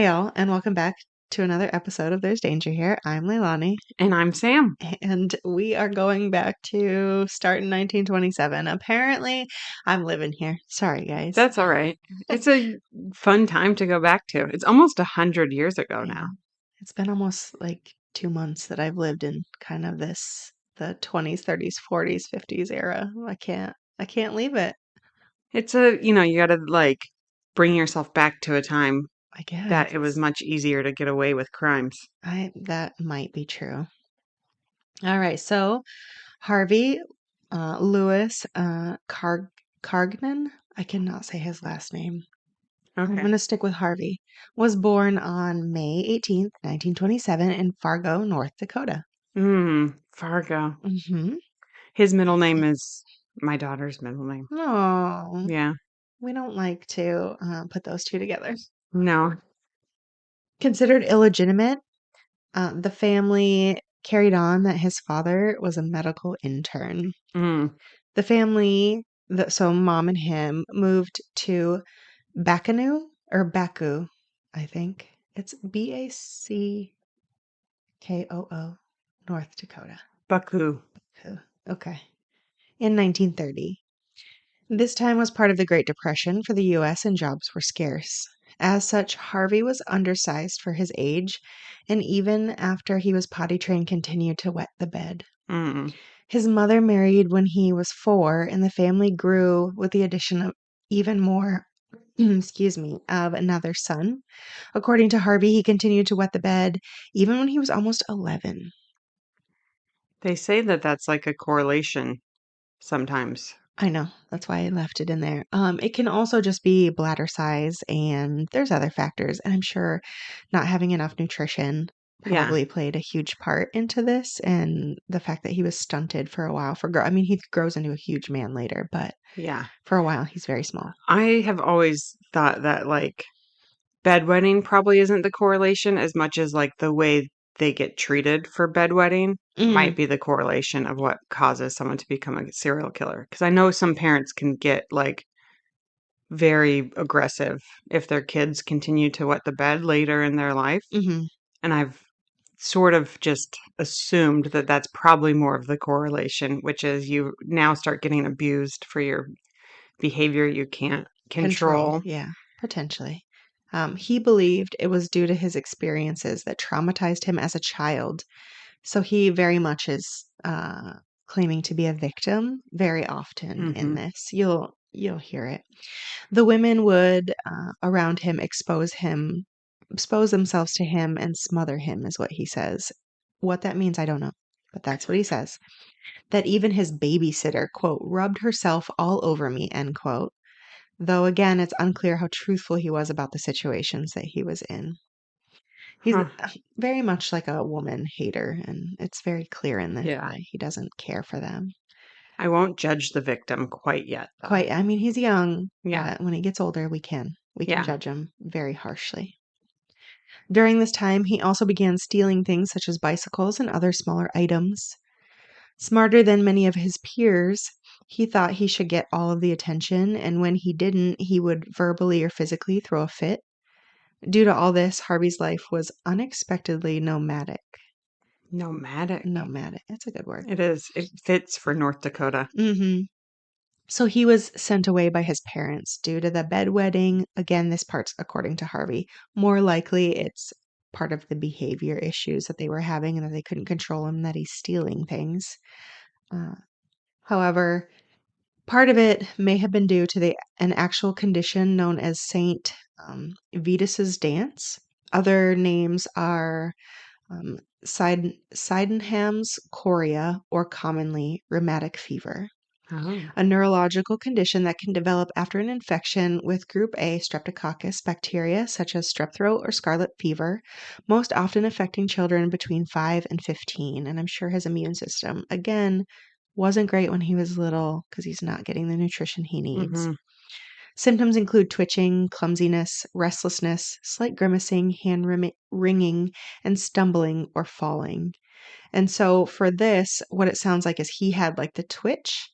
Hey all, and welcome back to another episode of There's Danger Here. I'm Leilani, And I'm Sam. and we are going back to start in 1927. Apparently, I'm living here. Sorry, guys. That's all right. It's a fun time to go back to. It's almost 100 years ago Yeah, now. it's been almost like 2 months that I've lived in kind of the 20s, 30s, 40s, 50s era. I can't leave it. It's you got to bring yourself back to a time I guess that it was much easier to get away with crimes. that might be true. All right, so Harvey Lewis Carignan, I cannot say his last name. I'm Okay. going to stick with Harvey, was born on May 18th, 1927 in Fargo, North Dakota. Fargo. Mm-hmm. His middle name is my daughter's middle name. Oh, Yeah. we don't like to put those two together. No. Considered illegitimate, the family carried on that his father was a medical intern. Mm. The family, so mom and him, moved to Baku, I think. It's Bakoo, North Dakota. Baku. Okay. In 1930. This time was part of the Great Depression for the U.S. and jobs were scarce. As such, Harvey was undersized for his age, and even after he was potty trained, continued to wet the bed. Mm. His mother married when he was 4, and the family grew with the addition of even more, of another son. According to Harvey, he continued to wet the bed even when he was almost 11. They say that that's like a correlation sometimes. I know. That's why I left it in there. It can also just be bladder size, and there's other factors. And I'm sure not having enough nutrition Yeah. probably played a huge part into this, and the fact that he was stunted for a while. I mean, he grows into a huge man later, but Yeah. for a while he's very small. I have always thought that bedwetting probably isn't the correlation as much as the way they get treated for bedwetting might Mm, be the correlation of what causes someone to become a serial killer. Because I know some parents can get very aggressive if their kids continue to wet the bed later in their life. hmm And I've sort of just assumed that that's probably more of the correlation, which is you now start getting abused for your behavior you can't Control, control. yeah, potentially. He believed it was due to his experiences that traumatized him as a child. So he very much is claiming to be a victim very often in Hmm. this. You'll hear it. The women would around him expose themselves to him and smother him, is what he says. What that means, I don't know, but that's what he says. That even his babysitter, quote, rubbed herself all over me, end quote. Though again, it's unclear how truthful he was about the situations that he was in. He's Huh. very much like a woman hater, and it's very clear in this Yeah. that he doesn't care for them. I won't judge the victim quite yet, though. Quite, I mean, he's young, Yeah. but when he gets older, we can Yeah. judge him very harshly. During this time, he also began stealing things such as bicycles and other smaller items. Smarter than many of his peers, he thought he should get all of the attention, and when he didn't, he would verbally or physically throw a fit. Due to all this, Harvey's life was unexpectedly nomadic. Nomadic. Nomadic, that's a good word. It is. It fits for North Dakota. Mm-hmm. So he was sent away by his parents due to the bedwetting. Again, this part's according to Harvey. More likely, it's part of the behavior issues that they were having and that they couldn't control him, that he's stealing things. Uh, However, part of it may have been due to an actual condition known as Saint Vitus's dance. Other names are Sydenham's chorea, or commonly rheumatic fever, Oh. a neurological condition that can develop after an infection with group A streptococcus bacteria such as strep throat or scarlet fever, most often affecting children between 5 and 15. And I'm sure his immune system, again, wasn't great when he was little because he's not getting the nutrition he needs. Mm-hmm. Symptoms include twitching, clumsiness, restlessness, slight grimacing, hand wringing, and stumbling or falling. And so for this, what it sounds like is he had like the twitch,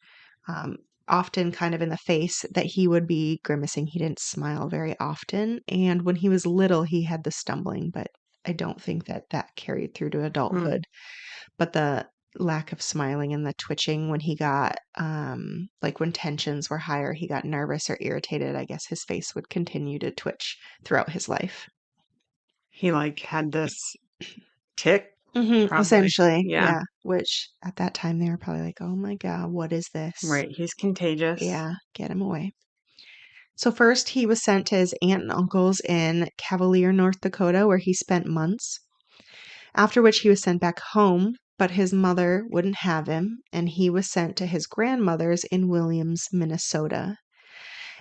um, often kind of in the face that he would be grimacing. He didn't smile very often. And when he was little, he had the stumbling, but I don't think that that carried through to Mm. adulthood. But the lack of smiling and the twitching when he got, like when tensions were higher, he got nervous or irritated, I guess his face would continue to twitch throughout his life. He like had this tick, probably. Essentially, Yeah, yeah, which at that time they were probably like, "Oh my god, what is this?" right. He's contagious. Yeah, get him away. So first he was sent to his aunt and uncle's in Cavalier, North Dakota, where he spent months. After which he was sent back home, but his mother wouldn't have him, and he was sent to his grandmother's in Williams, Minnesota.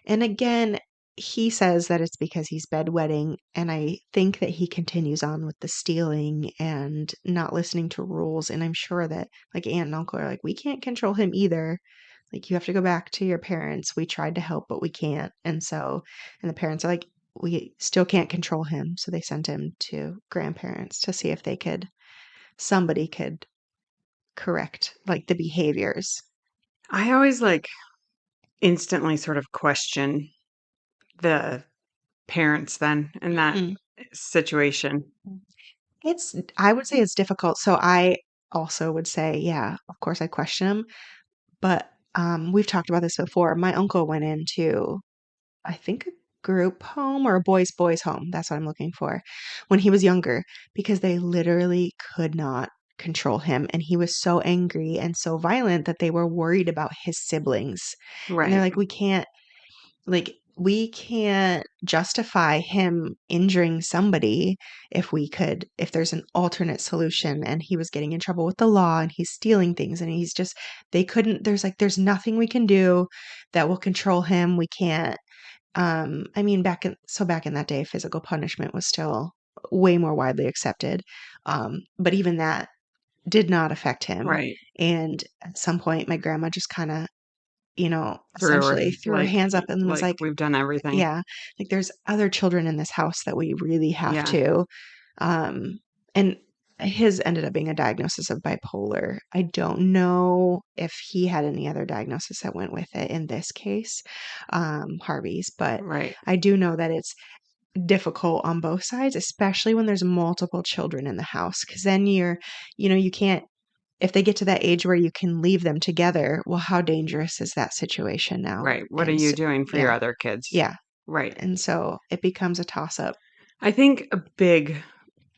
And again, he says that it's because he's bedwetting, and I think that he continues on with the stealing and not listening to rules. And I'm sure that like aunt and uncle are like, we can't control him either. Like you have to go back to your parents. We tried to help, but we can't. And the parents are like, we still can't control him. So they sent him to grandparents to see if somebody could correct like the behaviors. I always like instantly sort of question the parents then in that Mhm. situation. I would say it's difficult. So I also would say, yeah, of course I question him, but we've talked about this before. My uncle went into, I think, a group home or a boys' home. That's what I'm looking for when he was younger because they literally could not control him. And he was so angry and so violent that they were worried about his siblings. And they're Right, like, we can't justify him injuring somebody if there's an alternate solution. And he was getting in trouble with the law and he's stealing things and they couldn't, there's nothing we can do that will control him. We can't, I mean, back in that day, physical punishment was still way more widely accepted. But even that did not affect him. right. And at some point, my grandma just kind of, Through her, essentially threw her hands up and was like like, we've done everything. yeah, like there's other children in this house that we really have Yeah, to. Um, and his ended up being a diagnosis of bipolar. I don't know if he had any other diagnosis that went with it in this case, Harvey's, but right, I do know that it's difficult on both sides, especially when there's multiple children in the house. Cause then you can't, if they get to that age where you can leave them together, well, how dangerous is that situation now? right. What are And you so, doing for your yeah, other kids? yeah. Right. And so it becomes a toss up. I think a big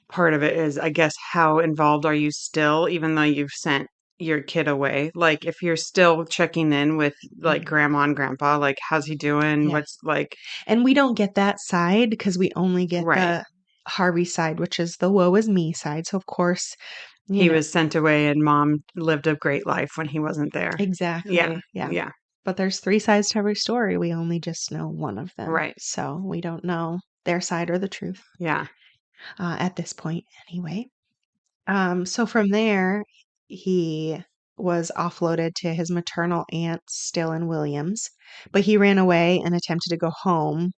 part of it is, I guess, how involved are you still, even though you've sent your kid away? Like, if you're still checking in with like Mhm. grandma and grandpa, like, how's he doing? Yeah. What's like, And we don't get that side because we only get right. the Harvey side, which is the woe is me side. So, of course, you He know, was sent away and mom lived a great life when he wasn't there. Yeah. exactly. Yeah. Yeah. But there's three sides to every story. We only just know one of them. Right. So we don't know their side or the truth Yeah. at this point, anyway. So from there, he was offloaded to his maternal aunt still in Williams, but he ran away and attempted to go home.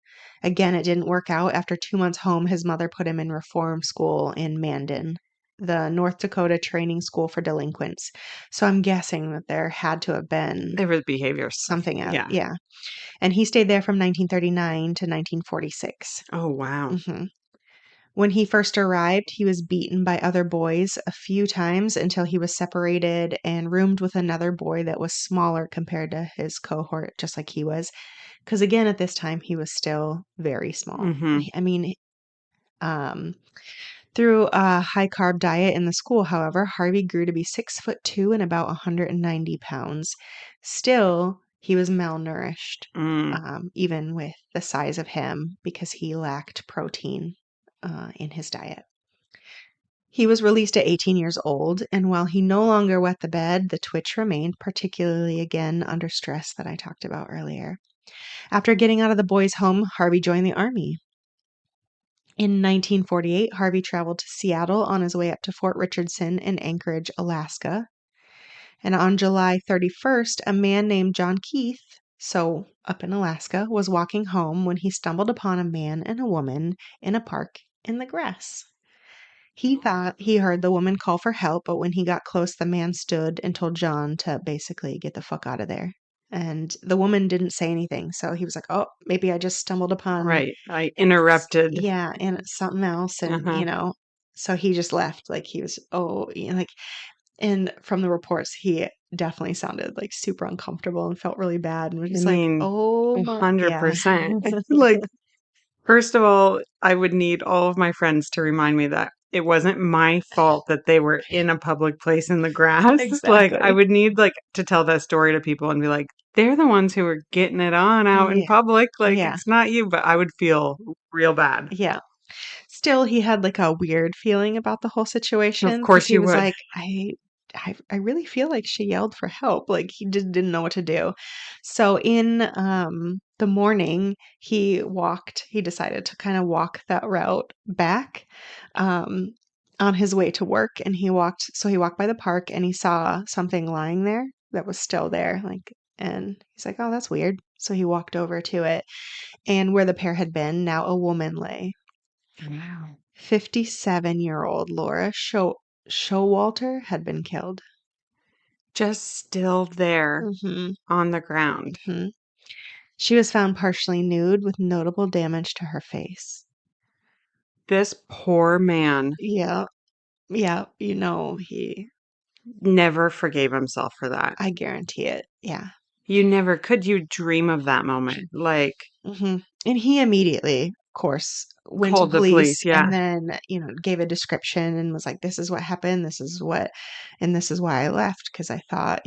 Again, it didn't work out. After 2 months home, his mother put him in reform school in Mandan, the North Dakota training school for delinquents. So I'm guessing that there had to have been There was behavior stuff. something out. Yeah. Yeah. And he stayed there from 1939 to 1946. Oh, wow. hmm When he first arrived, he was beaten by other boys a few times until he was separated and roomed with another boy that was smaller compared to his cohort, just like he was. Because again, at this time, he was still very small. Mm-hmm. I mean, um, through a high carb diet in the school, however, Harvey grew to be 6'2" and about 190 pounds. Still, he was malnourished, Mm. even with the size of him, because he lacked protein in his diet. He was released at 18 years old, and while he no longer wet the bed, the twitch remained, particularly again under stress that I talked about earlier. After getting out of the boys' home, Harvey joined the Army. In 1948, Harvey traveled to Seattle on his way up to Fort Richardson in Anchorage, Alaska. And on July 31st, a man named John Keith, so up in Alaska, was walking home when he stumbled upon a man and a woman in a park in the grass. He thought he heard the woman call for help, but when he got close, the man stood and told John to basically get the fuck out of there. And the woman didn't say anything. So he was like, oh, maybe I just stumbled upon, Right. I interrupted. yeah, and something else. And, Uh-huh. so he just left. Like he was, like, and from the reports, he definitely sounded like super uncomfortable and felt really bad and was I just like, mean, oh my, yeah. 100%. Like, first of all, I would need all of my friends to remind me that it wasn't my fault that they were in a public place in the grass. Like, I Exactly. would need like to tell that story to people and be like, they're the ones who were getting it on out in Yeah. public. Like, Yeah. it's not you, but I would feel real bad. Yeah. Still, he had like a weird feeling about the whole Of situation because course he you was would. like, I really feel like she yelled for help. Like he didn't know what to do. So in the morning, he decided to kind of walk that route back um on his way to work, and he walked by the park and he saw something lying there that was still there, like, and he's like, "Oh, that's weird." So he walked over to it, and where the pair had been, now a woman lay. Wow. 57-year-old Laura Showalter had been killed. Just still there Mhm, on the ground. mhm. She was found partially nude with notable damage to her face. This poor man Yeah, yeah, he never forgave himself for that. I guarantee it. Yeah. You never could you dream of that moment? Like, Mhm. And he immediately, of course, went to called the police police, yeah. and then, gave a description and was like, "This is what happened. This is why I left because I thought,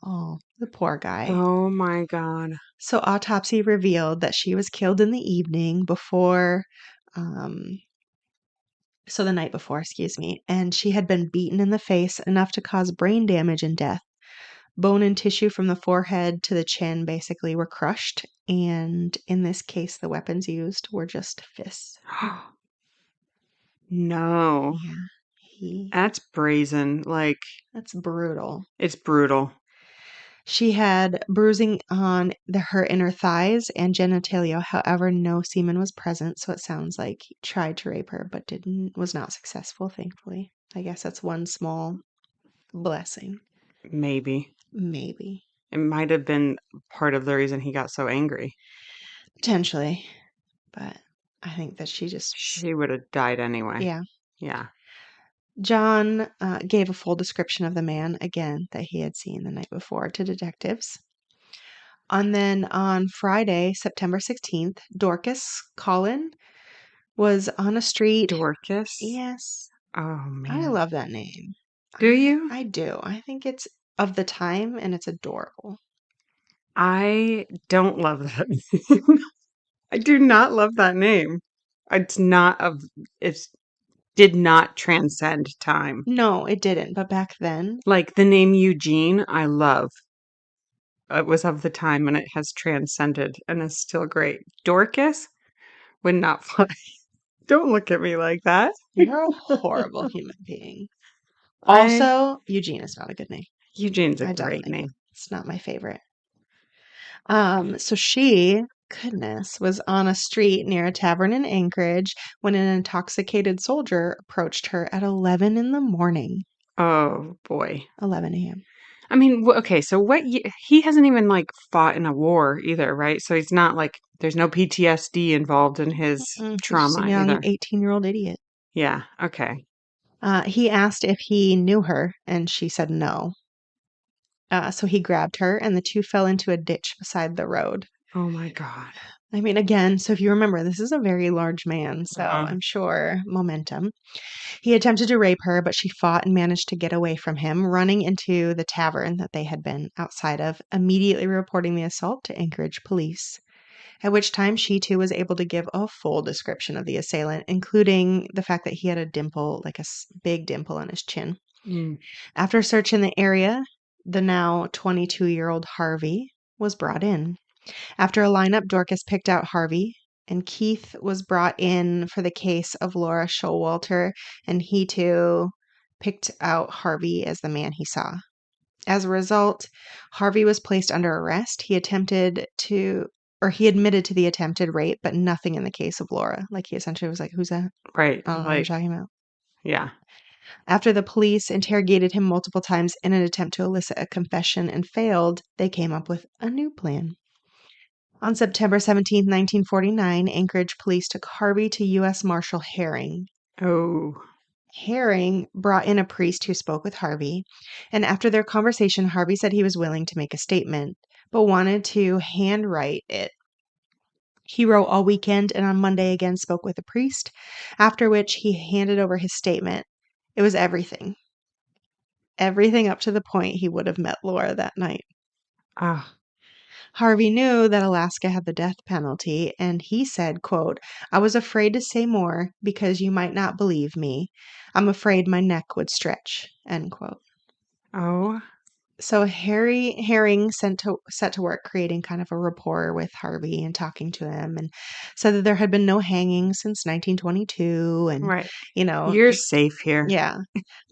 oh, the poor guy." Oh my god. So autopsy revealed that she was killed in the evening before, um, so the night before, excuse me, and she had been beaten in the face enough to cause brain damage and death. Bone and tissue from the forehead to the chin basically were crushed, and in this case, the weapons used were just fists. No. Yeah, That's brazen. Like, that's brutal. it's brutal. She had bruising on her inner thighs and genitalia. However, no semen was present, so it sounds like he tried to rape her but was not successful, thankfully. I guess that's one small blessing. Maybe. Maybe. It might have been part of the reason he got so angry. Potentially. But I think that she just, She would have died anyway. yeah. Yeah. John gave a full description of the man, again, that he had seen the night before to detectives. And then on Friday, September 16th, Dorcas Collin was on a street. Dorcas? Yes, Oh I man. love that name. Do you? I do. I think it's of the time and it's adorable. I don't love that name. I do not love that name. It's not of it's did not transcend time. No, it didn't, but back then, Like the name Eugene, I love. It was of the time and it has transcended and is still great. Dorcas would not fly. Don't look at me like that. you're a horrible human being. I Also, Eugene is not a good name. Eugene's a I don't great like it. name. It's not my favorite. So goodness, was on a street near a tavern in Anchorage when an intoxicated soldier approached her at 11 in the morning. Oh boy. 11 a.m. I mean, okay, so he hasn't even like fought in a war either, right? So he's not like there's no PTSD involved in his He's just a trauma young either. 18-year-old idiot. Yeah, okay. He asked if he knew her, and she said no. So he grabbed her, and the two fell into a ditch beside the road. Oh my God. I mean, again, so if you remember, this is a very large man, so Uh-huh. I'm sure momentum. He attempted to rape her, but she fought and managed to get away from him, running into the tavern that they had been outside of, immediately reporting the assault to Anchorage police. At which time she too was able to give a full description of the assailant, including the fact that he had a dimple, like a big dimple on his chin. Mm, After searching the area, the now 22-year-old Harvey was brought in. After a lineup, Dorcas picked out Harvey, and Keith was brought in for the case of Laura Showalter, and he too picked out Harvey as the man he saw. As a result, Harvey was placed under arrest. He admitted to the attempted rape, but nothing in the case of Laura. Like he essentially was like, "Who's that? right. I don't know what you're Like, talking about." yeah. After the police interrogated him multiple times in an attempt to elicit a confession and failed, they came up with a new plan. On September 17, 1949, Anchorage police took Harvey to U.S. Marshal Herring. Oh. Herring brought in a priest who spoke with Harvey, and after their conversation, Harvey said he was willing to make a statement, but wanted to handwrite it. He wrote all weekend and on Monday again spoke with a priest, after which he handed over his statement. It was everything. Everything up to the point he would have met Laura that night. Ah. Harvey knew that Alaska had the death penalty, and he said, quote, "I was afraid to say more because you might not believe me. I'm afraid my neck would stretch," end quote. Oh. So Herring set to work creating kind of a rapport with Harvey and talking to him, and said that there had been no hangings since 1922, and Right. You're just safe here. yeah.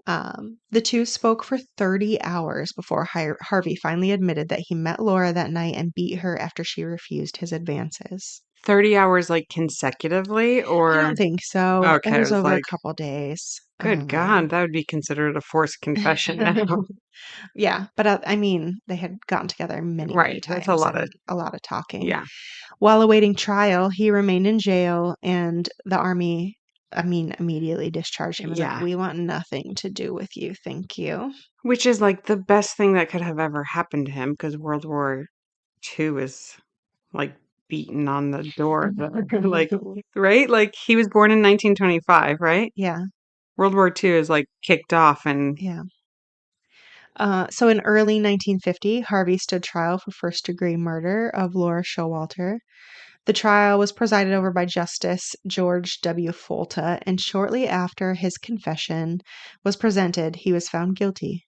The two spoke for 30 hours before Harvey finally admitted that he met Laura that night and beat her after she refused his advances. 30 hours, like, consecutively, I or don't think so. It okay, it was was over a like, couple days. good God, that would be considered a forced confession now. Yeah, but I mean, they had gotten together many, many Right, that's a times lot of and a lot of talking. yeah. While awaiting trial, he remained in jail, and the Army, immediately discharged him. It was like, Yeah, "We want nothing to do with you, thank you." which is, like, the best thing that could have ever happened to him because World War II is, like, beating on the door of the like, right? Like, he was born in 1925, right? Yeah, World War II is, like, kicked off and yeah. So in early 1950, Harvey stood trial for first-degree murder of Laura Showalter. The trial was presided over by Justice George W. Folta, and shortly after his confession was presented, he was found guilty.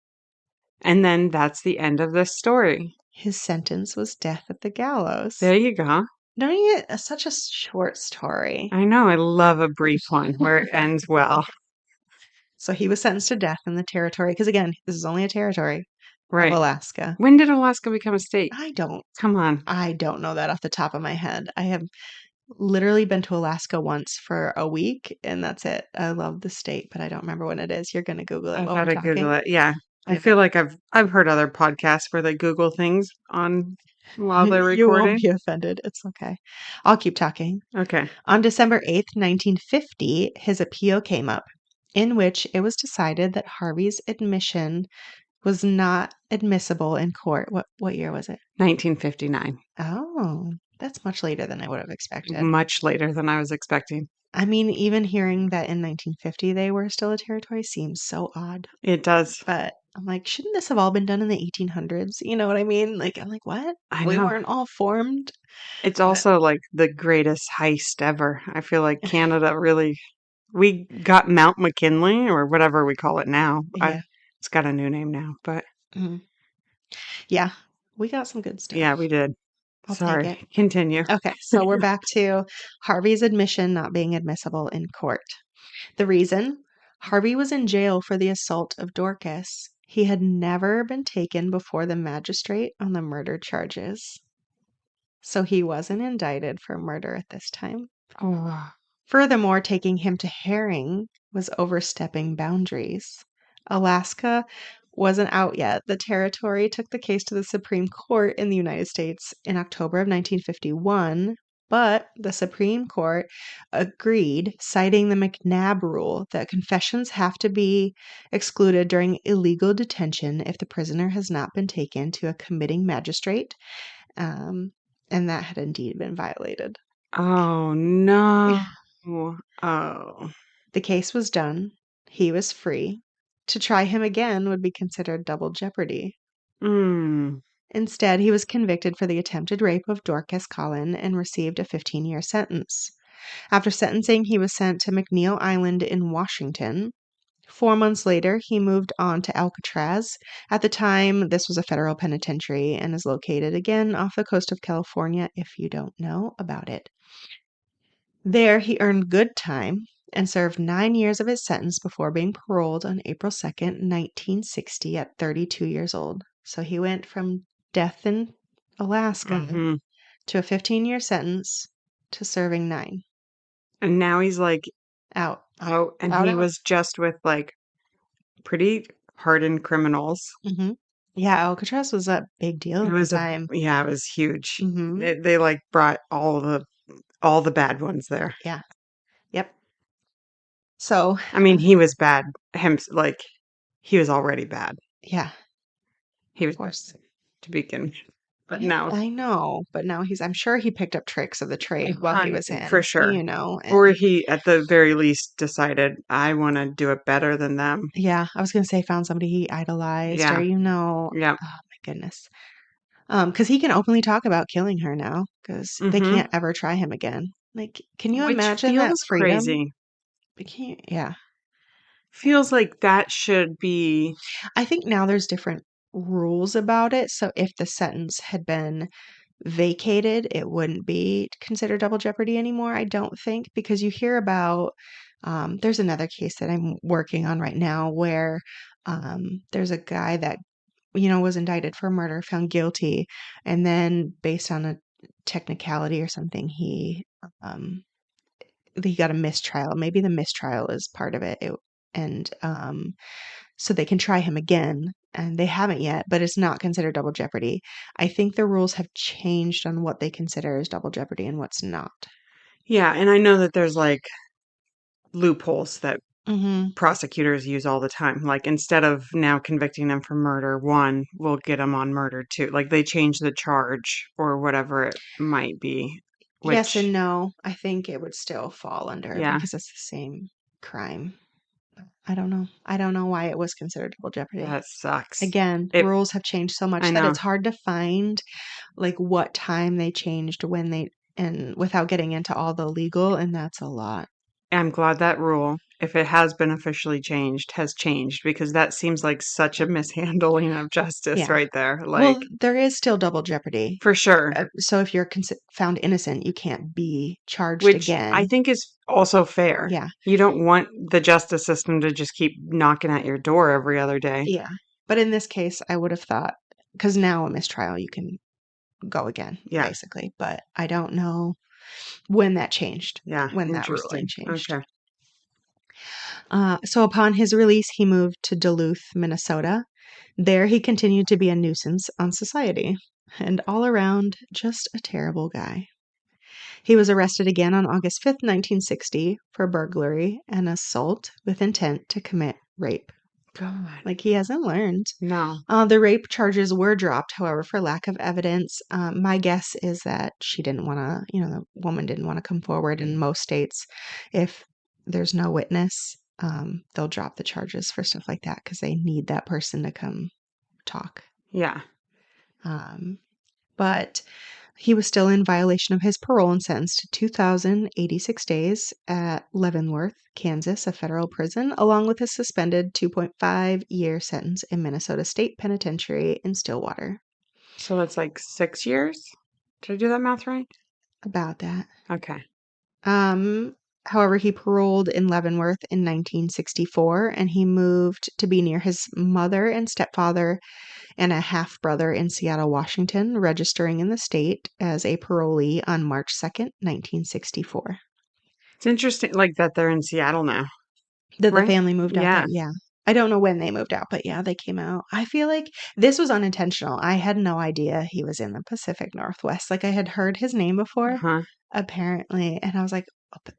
and then that's the end of the story. His sentence was death at the gallows. There you go. Don't you get such a short story? I know, I love a brief one where it ends well. So he was sentenced to death in the territory, because again, this is only a territory of Right. Alaska. When did Alaska become a state? I don't Come on. I don't know that off the top of my head. I have literally been to Alaska once for a week, and that's it. I love the state, but I don't remember when it is. You're gonna Google it I while we're gotta talking? Google it. Yeah. I Okay. feel like I've heard other podcasts where they Google things on while they're You won't recording. be offended. It's okay. I'll keep talking. Okay. On December 8th, 1950, his appeal came up, in which it was decided that Harvey's admission was not admissible in court. What year was it? 1959. Oh, that's much later than I would have expected. Much later than I was expecting. I mean, even hearing that in 1950 they were still a territory seems so odd. It does. But I'm like, shouldn't this have all been done in the 1800s? You know what I mean? Like, I'm like, what? I We know. weren't all formed? It's But also like the greatest heist ever. I feel like Canada really we got Mount McKinley or whatever we call it now. yeah. It's got a new name now, but Mhm. Yeah. We got some good yeah, stuff. we did. I'll take Sorry. it. Continue. Okay, so we're back to Harvey's admission not being admissible in court. The reason? Harvey was in jail for the assault of Dorcas. He had never been taken before the magistrate on the murder charges. So he wasn't indicted for murder at this time. Oh. Furthermore, taking him to Herring was overstepping boundaries. Alaska wasn't out yet. The territory took the case to the Supreme Court in the United States in October of 1951, but the Supreme Court agreed, citing the McNabb rule that confessions have to be excluded during illegal detention if the prisoner has not been taken to a committing magistrate, um, and that had indeed been violated. Oh no. Oh. The case was done. He was free. To try him again would be considered double jeopardy. Mm. Instead, he was convicted for the attempted rape of Dorcas Cullen and received a 15-year sentence. After sentencing, he was sent to McNeil Island in Washington. 4 months later, he moved on to Alcatraz. At the time, this was a federal penitentiary and is located again off the coast of California if you don't know about it. There, he earned good time and served 9 years of his sentence before being paroled on April 2nd, 1960, at 32 years old. So he went from death in Alaska Hmm. to a 15-year sentence to serving 9. And now he's like Out. out, and Out, he out. was just with like pretty hardened criminals. Mhm. Yeah, Alcatraz was a big deal It at the was time. it was huge. Mhm. They like brought all the bad ones there. Yeah. Yep. So, I mean, he was bad. Like he was already bad. yeah, He of was bad course. to begin with. But Yeah, now, I know, but now I'm sure he picked up tricks of the trade while he was for in, sure. Or and he, at the very least, decided, I want to do it better than them. yeah, I was gonna say found somebody he idolized or, Yeah. Yeah. oh my goodness. Because he can openly talk about killing her now because they Mm-hmm. can't ever try him again. Like, can you Which imagine that feels freedom? crazy. We can't, yeah. Feels like that should be, I think now there's different rules about it. So if the sentence had been vacated, it wouldn't be considered double jeopardy anymore, I don't think, because you hear about there's another case that I'm working on right now where there's a guy that was indicted for murder, found guilty, and then based on a technicality or something, um, he got a mistrial. Maybe the mistrial is part of it. And so they can try him again, and they haven't yet, but it's not considered double jeopardy. I think the rules have changed on what they consider as double jeopardy and what's not. yeah. And I know that there's like loopholes that Mhm. prosecutors use all the time. Like instead of now convicting them for murder one, we'll get them on murder two. Like they change the charge or whatever it might be, Yes which, and no. I think it would still fall under yeah, because it's the same crime. I don't know. I don't know why it was considered double jeopardy. that sucks. Again, It, rules have changed so I much that know. it's hard to find like what time they changed when they and without getting into all the legal, and that's a lot. I'm glad that rule, if it has been officially changed, has changed because that seems like such a mishandling of justice Yeah. right there. Well, Like, there is still double jeopardy. for sure. So if you're found innocent, you can't be charged Which I again. think is also fair. Yeah. You don't want the justice system to just keep knocking at your door every other day. Yeah. But in this case, I would have thought because now a mistrial, you can go again, Yeah. basically. But I don't know when that changed, Yeah. when that ruling Interesting. changed. Okay. So upon his release, he moved to Duluth, Minnesota. There, he continued to be a nuisance on society and all around just a terrible guy. He was arrested again on August 5th, 1960, for burglary and assault with intent to commit rape. God. Like he hasn't learned. No. The rape charges were dropped, however, for lack of evidence. My guess is that she didn't want to, the woman didn't want to come forward. In most states, if there's no witness, they'll drop the charges for stuff like that because they need that person to come talk. Yeah. But he was still in violation of his parole and sentenced to 2,086 days at Leavenworth, Kansas, a federal prison, along with a suspended 2.5-year sentence in Minnesota State Penitentiary in Stillwater. So that's like 6 years? Did I do that math right? About that. Okay. However, he paroled in Leavenworth in 1964, and he moved to be near his mother and stepfather and a half brother in Seattle, Washington, registering in the state as a parolee on March 2nd, 1964. It's interesting, like that they're in Seattle now, That the right? family moved out there, Yeah. yeah. I don't know when they moved out, but yeah, they came out. I feel like this was unintentional. I had no idea he was in the Pacific Northwest. Like I had heard his name before, Uh-huh. apparently, and I was like,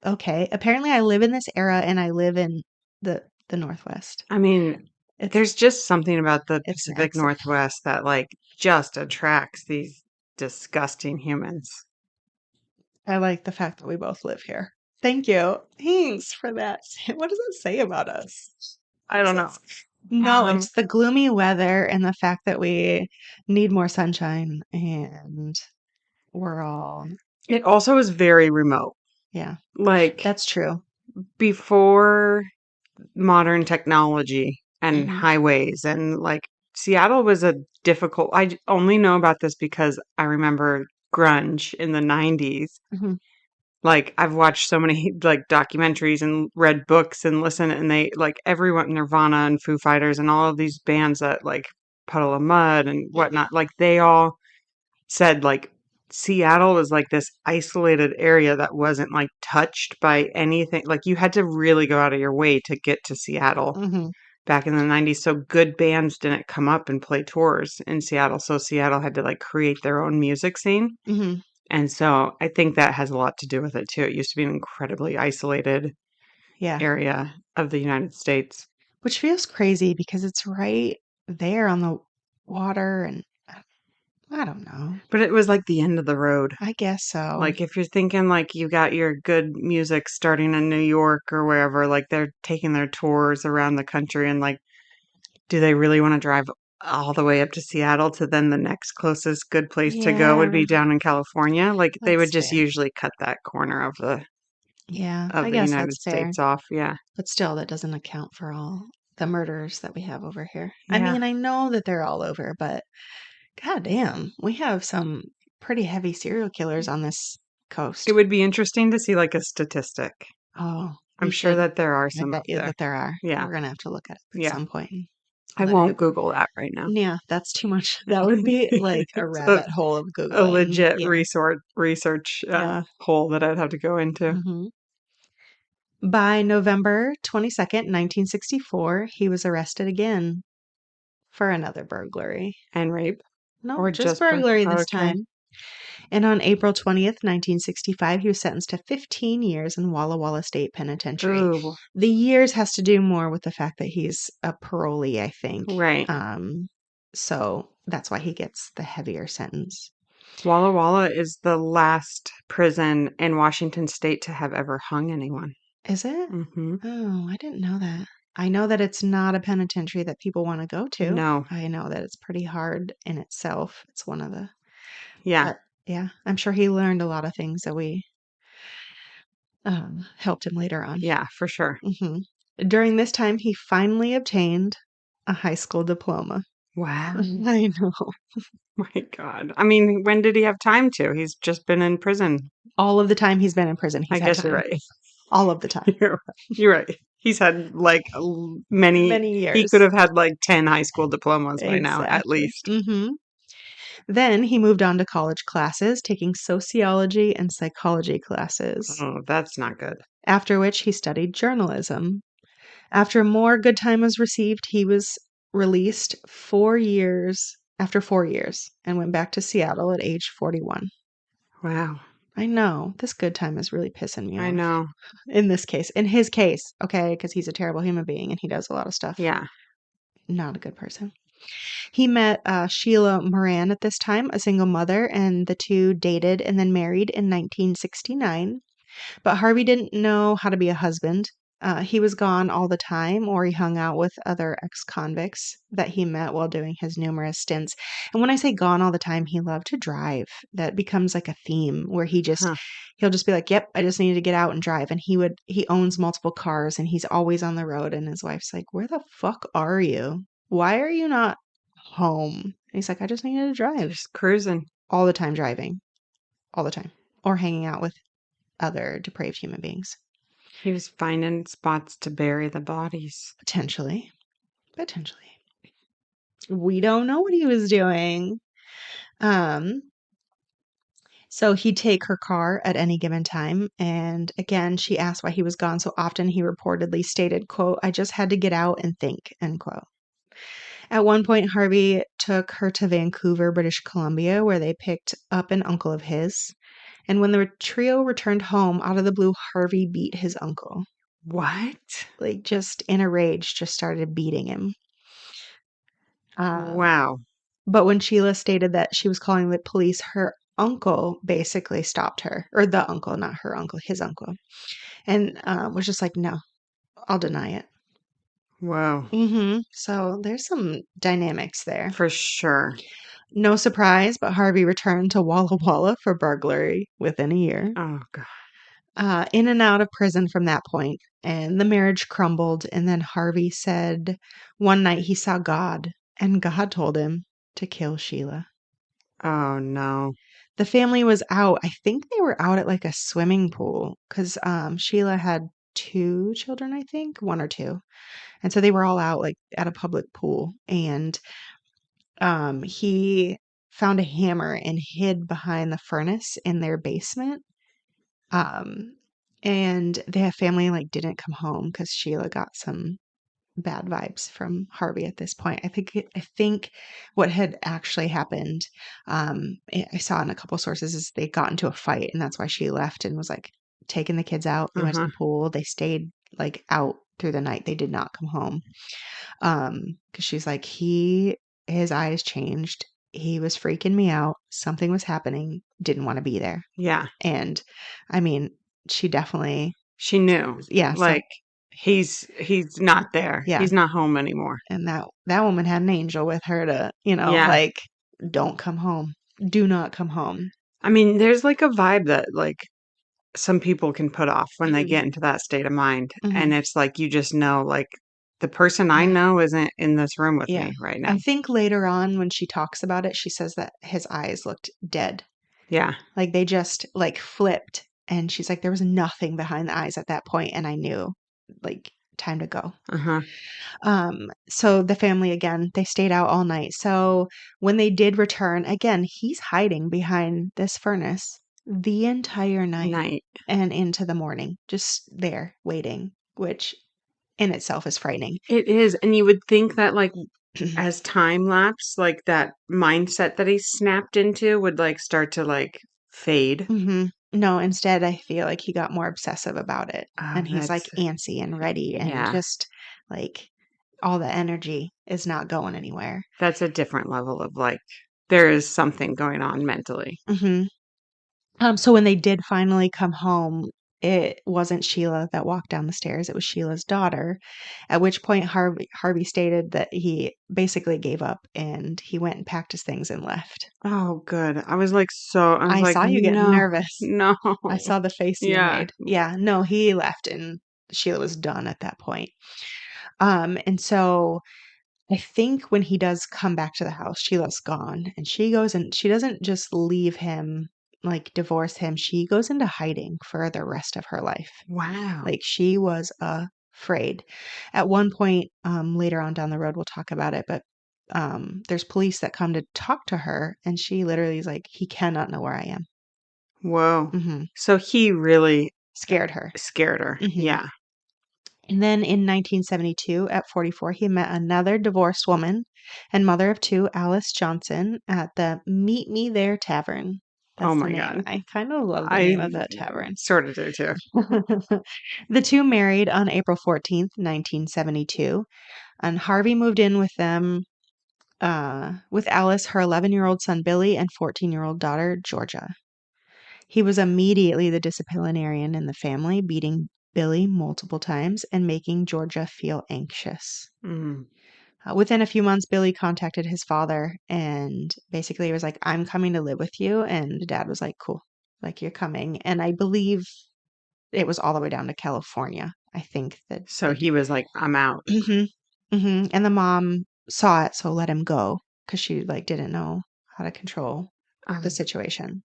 okay. Apparently, I live in this era and I live in the Northwest. I mean, It's there's just something about the it's Pacific nice. Northwest that like just attracts these disgusting humans. I like the fact that we both live here. Thank you. Thanks for that. What does that say about us? I don't know. No, it's the gloomy weather and the fact that we need more sunshine and we're all, It also is very remote. yeah, Like that's true. before modern technology and Hmm. highways and like Seattle was a difficult. Only know about this because I remember grunge in the 90s. Hmm. Like I've watched so many like documentaries and read books and listened and they like everyone Nirvana and Foo Fighters and all of these bands that like Puddle of Mud and whatnot, like they all said like Seattle was like this isolated area that wasn't like touched by anything. Like you had to really go out of your way to get to Seattle. Hmm. back in the 90s, so good bands didn't come up and play tours in Seattle, so Seattle had to, like, create their own music scene, Mhm. and so I think that has a lot to do with it, too. It used to be an incredibly isolated Yeah. area of the United States. Which feels crazy because it's right there on the water, and I don't know. But it was, like, the end of the road. I guess so. Like, if you're thinking, like, you got your good music starting in New York or wherever, like, they're taking their tours around the country and, like, do they really wanna drive all the way up to Seattle to then the next closest good place to go would Yeah, be down in California? Like, they would that's just fair. usually cut that corner Yeah, of I the guess that's United fair. States off, yeah. But still, that doesn't account for all the murders that we have over here. I Yeah. mean, I know that they're all over, but goddamn, we have some pretty heavy serial killers on this It coast. would be interesting to see, like, a statistic. Oh, I'm we sure should. that there are I some bet out you there. that there are. Yeah, We're gonna have to look at it at yeah. some point and I let it. won't Google that right now. Yeah, that's too much. That would be like a It's rabbit hole of a Googling. legit Yeah. research, Yeah. hole that I'd have to go into. hmm By November 22nd, 1964, he was arrested again for another burglary. And rape? Nope, Or just just burglary this okay. time. And on April 20th, 1965, he was sentenced to 15 years in Walla Walla State Penitentiary. Ooh, The years has to do more with the fact that he's a parolee, I think. right. So that's why he gets the heavier sentence. Walla Walla is the last prison in Washington State to have ever hung anyone. Is it? Mhm. Oh, I didn't know that. I know that it's not a penitentiary that people want to go to. No. I know that it's pretty hard in itself. It's one of the, Yeah. but yeah, I'm sure he learned a lot of things that we helped him later on. Yeah, for sure. hmm During this time, he finally obtained a high school diploma. Wow. I know. My God. I mean, when did he have time to? He's just been in prison. All of the time he's been in prison, I he's had guess you're time. right. All of the time. You're right. You're right. He's had like Many he could years. have had like 10 high school diplomas by now, at Exactly. least. Then he moved on to college classes, taking sociology and psychology classes, Oh, that's not good. after which he studied journalism. After more good time was received, he was released 4 years after 4 years and went back to Seattle at age 41. Wow. I know this good time is really pissing me I off know. in this case, in his case, okay, because he's a terrible human being and he does a lot of stuff. Yeah. Not a good person. He met Sheila Moran at this time, a single mother, and the two dated and then married in 1969. But Harvey didn't know how to be a husband. He was gone all the time, or he hung out with other ex convicts that he met while doing his numerous stints. And when I say gone all the time, he loved to drive. That becomes like a theme where Huh. he'll just be like, "Yep, I just needed to get out and drive." And he owns multiple cars and he's always on the road. And his wife's like, "Where the fuck are you? Why are you not home?" And he's like, "I just needed to drive." Just cruising. All the time driving, all the time, or hanging out with other depraved human beings. He was finding spots to bury the bodies. Potentially. Potentially. We don't know what he was doing. Um, so he'd take her car at any given time. And again, she asked why he was gone so often. He reportedly stated, quote, "I just had to get out and think," end quote. At one point, Harvey took her to Vancouver, British Columbia, where they picked up an uncle of his. And when the trio returned home, out of the blue, Harvey beat his uncle. What? Like, just in a rage, just started beating him. Um, Wow. But when Sheila stated that she was calling the police, her uncle basically stopped her, or the uncle, not her uncle, his uncle, and was just like, "No, I'll deny it." Whoa. So there's some dynamics there. For sure. No surprise, but Harvey returned to Walla Walla for burglary within a year. Oh, God. In and out of prison from that point, and the marriage crumbled. And then Harvey said one night he saw God, and God told him to kill Sheila. Oh, no. The family was out. I think they were out at like a swimming pool because Sheila had two children, I think, one or two. And so they were all out like at a public pool. And he found a hammer and hid behind the furnace in their basement. Um, and their family like didn't come home because Sheila got some bad vibes from Harvey at this point. I think what had actually happened, I saw in a couple sources, is they got into a fight, and that's why she left and was like taking the kids out. They went to Uh-huh. the pool. They stayed like out through the night. They did not come home. Because she's like, his eyes changed. He was freaking me out. Something was happening. Didn't want to be there. Yeah. And I mean, she definitely, She knew. yeah, Like he's not there. yeah. He's not home anymore. And that woman had an angel with her to, Yeah. like, don't come home. Do not come home. I mean, there's like a vibe that like some people can put off when they Mhm. get into that state of mind. And Mhm. it's like you just know like the person I Yeah. know isn't in this room with Yeah. me right I now. think later on when she talks about it, she says that his eyes looked dead. Yeah. Like they just like flipped, and she's like, there was nothing behind the eyes at that point, and I knew, like, time to go. Uh-huh. So the family again, they stayed out all night. So when they did return, again, he's hiding behind this furnace the entire night Night. and into the morning, just there waiting, which in itself is frightening. It is. And you would think that like as time lapse, like that mindset that he snapped into would like start to like fade. No, instead, I feel like he got more obsessive about it. Oh, And he's like that's antsy and ready, and yeah. just like all the energy is not going anywhere. That's a different level of like there is something going on mentally. hmm So when they did finally come home, it wasn't Sheila that walked down the stairs. It was Sheila's daughter. At which point Harvey stated that he basically gave up, and he went and packed his things and left. Oh, good. I was I like, saw you getting no, nervous. no. I saw the face you Yeah. made. Yeah, no, he left, and Sheila was done at that point. And so I think when he does come back to the house, Sheila's gone, and she goes and she doesn't just leave him, like divorce him. She goes into hiding for the rest of her life. Wow. Like she was afraid. At one point, later on down the road, we'll talk about it, but there's police that come to talk to her, and she literally is like, he cannot know where I am. Whoa. hmm So he really Scared her. scared her. hmm Yeah. And then in 1972, at 44, he met another divorced woman and mother of two, Alice Johnson, at the Meet Me There Tavern. Oh That's the my name. God. I kind of love the I name of that tavern. sort of do too. The two married on April 14th, 1972, and Harvey moved in with them, with Alice, her 11-year-old son Billy, and 14-year-old daughter Georgia. He was immediately the disciplinarian in the family, beating Billy multiple times and making Georgia feel anxious. Mm. Within a few months, Billy contacted his father and basically was like, I'm coming to live with you. And the dad was like, cool, like you're coming. And I believe it was all the way down to California. I think that, So like, he was like, I'm out. and the mom saw it, so let him go because she like didn't know how to control the Um, situation.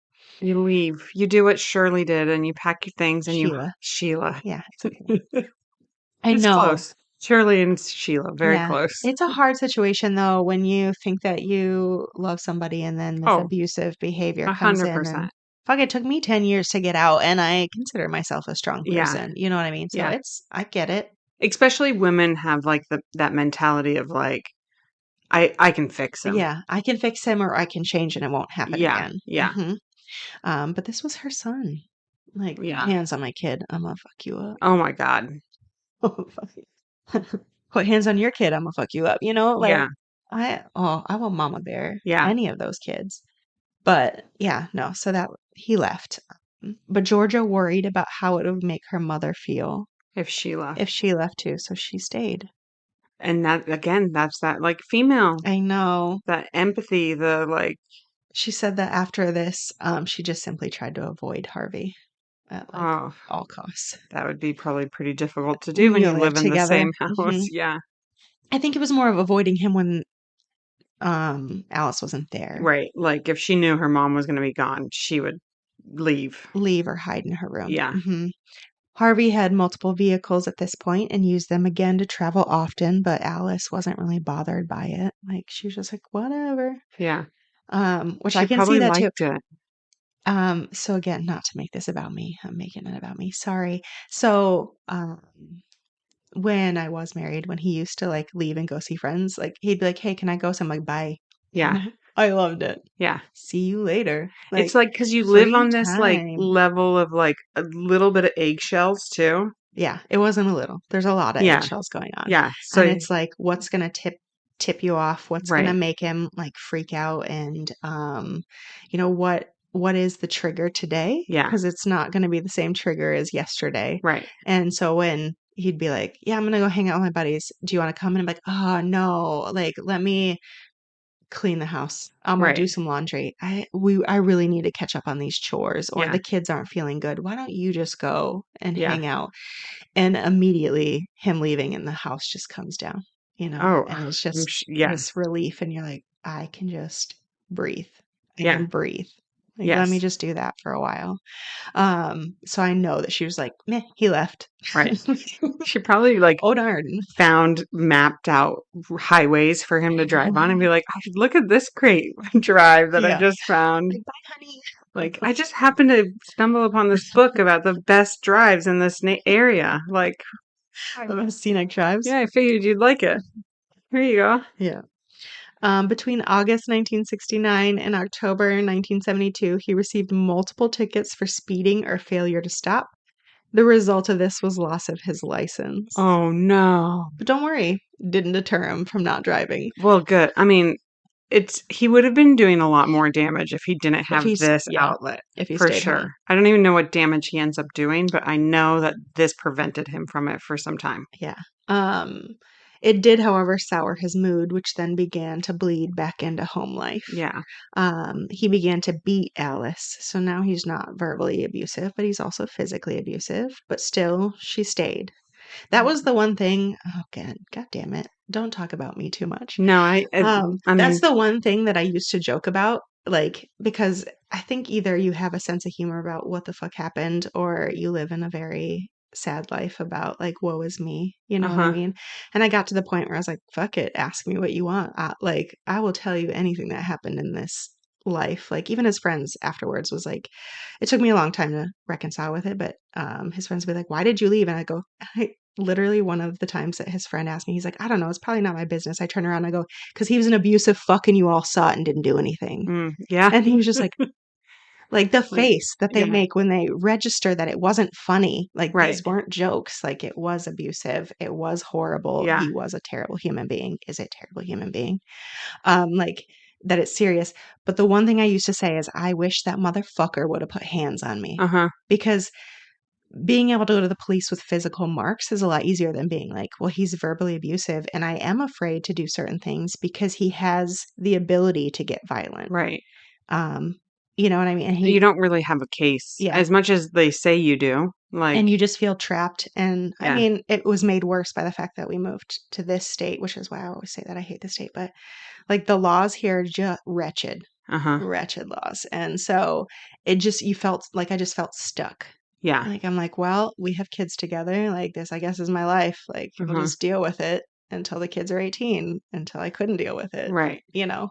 you leave. You do what Shirley did and you pack your things and you, Sheila. Sheila. Yeah, it's okay. I It's know. close. Shirley and Sheila, very Yeah. close. It's a hard situation though when you think that you love somebody and then this Oh, abusive behavior comes in, 100%. and fuck, it took me 10 years to get out, and I consider myself a strong Yeah. person. You know what I mean? So Yeah. I get it. Especially women have like that mentality of like, I can fix him. Yeah, I can fix him or I can change and it won't happen Yeah. again. Yeah. But this was her son. Like, put Yeah. hands on my kid, I'm gonna fuck you up. Oh my God. Oh, fuck you. Put hands on your kid, I'm gonna fuck you up. Like Yeah. I will mama bear Yeah. any of those kids. But yeah, no, so that he left. But Georgia worried about how it would make her mother feel If she if left. she left too, so she stayed. And that, again, that's that like female, I know. that empathy, the like, She said that after this, she just simply tried to avoid Harvey at like oh, all costs. that would be probably pretty difficult to do When when you you live live in the together. same house. Yeah. I think it was more of avoiding him when Alice wasn't there. Right. Like if she knew her mom was going to be gone, she would leave. Leave or hide in her room. Yeah. Harvey had multiple vehicles at this point and used them again to travel often, but Alice wasn't really bothered by it. Like she was just like, whatever. Yeah. Which I She can see probably that too. liked it. So again, not to make this about me. I'm making it about me. Sorry. So, when I was married, when he used to like leave and go see friends, like he'd be like, "Hey, can I go?" So I'm like, "Bye." Yeah. I loved it. Yeah. See you later. It's Like like because you live free on this like time. level of like a little bit of eggshells too. Yeah, it wasn't a little. There's a lot of Yeah. eggshells going on. Yeah. And So it's like what's gonna tip you off? What's gonna right. make him like freak out and what is the trigger today? Yeah. Because it's not gonna be the same trigger as yesterday. Right. And so when he'd be like, "Yeah, I'm gonna go hang out with my buddies. Do you wanna come?" And I'm like, "Oh no, like let me clean the house. I'll do Right. some laundry. I really need to catch up on these chores or Yeah. the kids aren't feeling good. Why don't you just go and Yeah. hang out?" And immediately him leaving and the house just comes down, Oh, and it's I'm just yeah. this relief and you're like, I can just breathe. I Yeah. can breathe. Like, let me Yes. just do that for a while. So I know that she was like, meh, he left. Right. She probably like Oh darn. found mapped out highways for him to drive on and be like, "Oh, look at this great drive that I Yeah. just found. Like, bye, honey. Like, I just happened to stumble upon this book about the best drives in this area. Like, The most scenic drives. yeah, I figured you'd like it. Here you go." Yeah. Between August 1969 and October 1972, he received multiple tickets for speeding or failure to stop. The result of this was loss of his license. Oh no. But don't worry, didn't deter him from not driving. Well, good. I mean, he would have been doing a lot more damage if he didn't If have he's this yeah, outlet, if he for stayed home. sure. I don't even know what damage he ends up doing, but I know that this prevented him from it for some time. Yeah. Um, it did, however, sour his mood, which then began to bleed back into home life. Yeah. He began to beat Alice. So now he's not verbally abusive, but he's also physically abusive. But still, she stayed. That was the one thing. Oh, God damn it. Don't talk about me too much. No, I That's mean, the one thing that I used to joke about, like, because I think either you have a sense of humor about what the fuck happened, or you live in a very sad life about, like, woe is me. You know what I uh-huh. mean? And I got to the point where I was like, fuck it, ask me what you want. Like, I will tell you anything that happened in this life. Like, even his friends afterwards was like, it took me a long time to reconcile with it, but his friends would be like, why did you leave? And I go, literally one of the times that his friend asked me, he's like, I don't know, it's probably not my business. I turn around and I go, because he was an abusive fuck and you all saw it and didn't do anything. Yeah. And he was just like the Like, face that they yeah. make when they register that it wasn't funny. Like Right. these weren't jokes. Like it was abusive. It was horrible. Yeah. He was a terrible human being, is a terrible human being. Like that it's serious. But the one thing I used to say is, I wish that motherfucker would have put hands on me, Uh-huh. because being able to go to the police with physical marks is a lot easier than being like, well, he's verbally abusive and I am afraid to do certain things because he has the ability to get violent. Right. Um, you know what I mean? And You he, don't really have a case yeah. as much as they say you do. Like, And you just feel trapped. And I yeah. mean, it was made worse by the fact that we moved to this state, which is why I always say that I hate the state. But like the laws here are just wretched, Uh-huh. wretched laws. And so it just, you felt like I just felt stuck. Yeah. Like, I'm like, well, we have kids together. Like, this, I guess, is my life. Like, we'll Uh-huh. just deal with it until the kids are 18, until I couldn't deal with it, Right. you know?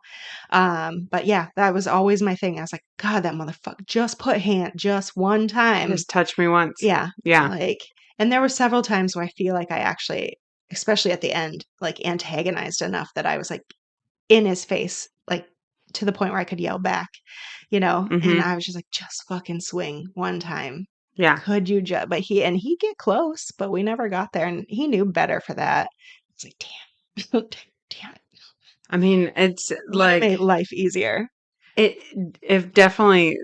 But yeah, that was always my thing. I was like, God, that motherfucker just put hand just one time. Just touch me once. Yeah. Yeah. Like, and there were several times where I feel like I actually, especially at the end, like antagonized enough that I was like in his face, like to the point where I could yell back, and Mm-hmm. I was just like, just fucking swing one time. Yeah. Could you just, but he'd get close, but we never got there. And he knew better for that. It's like, damn, damn it. I mean, it's Would have like made life easier. it definitely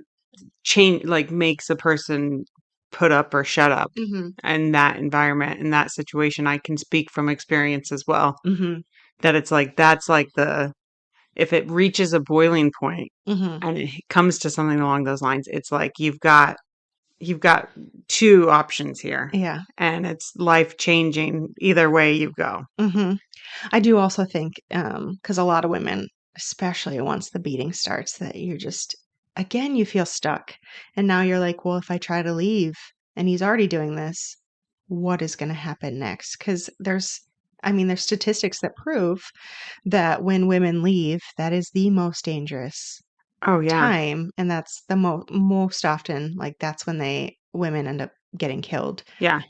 change like makes a person put up or shut up Mm-hmm. in that environment, in that situation. I can speak from experience as well. Mm-hmm. That it's like that's like the if it reaches a boiling point Mm-hmm. and it comes to something along those lines, it's like you've got two options here. Yeah. And it's life changing either way you go. Mm-hmm. I do also think, because a lot of women, especially once the beating starts, that you're just, again, you feel stuck. And now you're like, well, if I try to leave and he's already doing this, what is going to happen next? Because there's statistics that prove that when women leave, that is the most dangerous Oh yeah. time. And that's the most often, like, that's when women end up getting killed Yeah.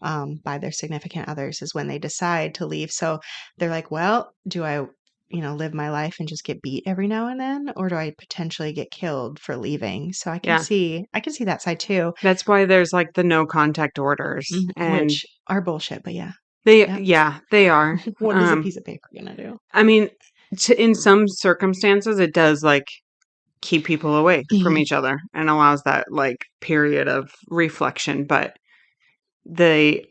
by their significant others is when they decide to leave. So they're like, well, do I, live my life and just get beat every now and then, or do I potentially get killed for leaving? So Yeah. I can see that side too, That's why there's like the no contact orders, and which are bullshit, but yeah. they, Yeah. yeah, they are. What is a piece of paper gonna do? I mean, in some circumstances, it does like keep people away from Mhm. each other and allows that like period of reflection. But the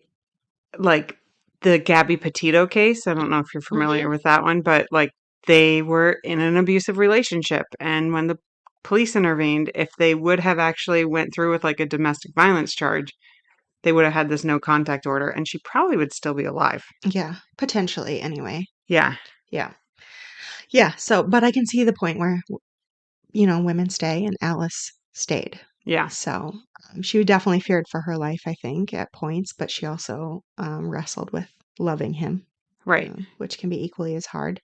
like the Gabby Petito case, I don't know if you're Mhm. familiar with that one, but like they were in an abusive relationship, and when the police intervened, if they would have actually went through with like a domestic violence charge, they would have had this no contact order, and she probably would still be alive. Yeah, potentially anyway. Yeah. Yeah. Yeah, so but I can see the point where, women stay and Alice stayed. Yeah. So, she definitely feared for her life, I think, at points, but she also, wrestled with loving him, Right. which can be equally as hard.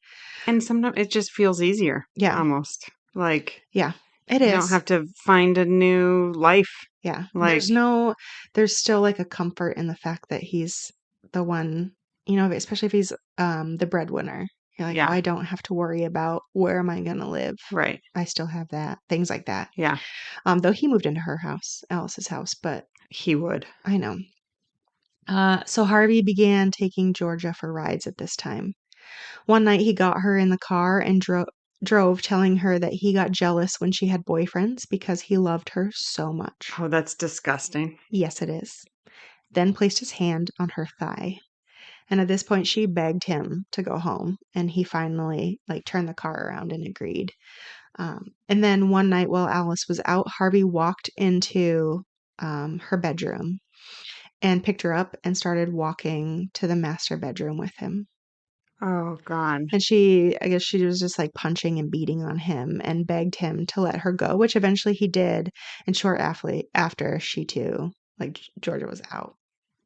And sometimes it just feels easier Yeah. almost. Like Yeah. It you don't is. have to find a new life. Yeah. Like, There's still, like, a comfort in the fact that he's the one, especially if he's, the breadwinner. You're like, "Oh, yeah, I don't have to worry about where am I gonna live. right. I still have that." Things like that. Yeah, Though he moved into her house, Alice's house, but he would. I know. So Harvey began taking Georgia for rides at this time. One night he got her in the car and drove, telling her that he got jealous when she had boyfriends because he loved her so much. Oh, that's disgusting. Yes, it is. Then placed his hand on her thigh. And at this point, she begged him to go home, and he finally turned the car around and agreed. And then one night while Alice was out, Harvey walked into her bedroom and picked her up and started walking to the master bedroom with him. Oh, God. And I guess she was just like punching and beating on him and begged him to let her go, which eventually he did. And short after she too, Georgia was out.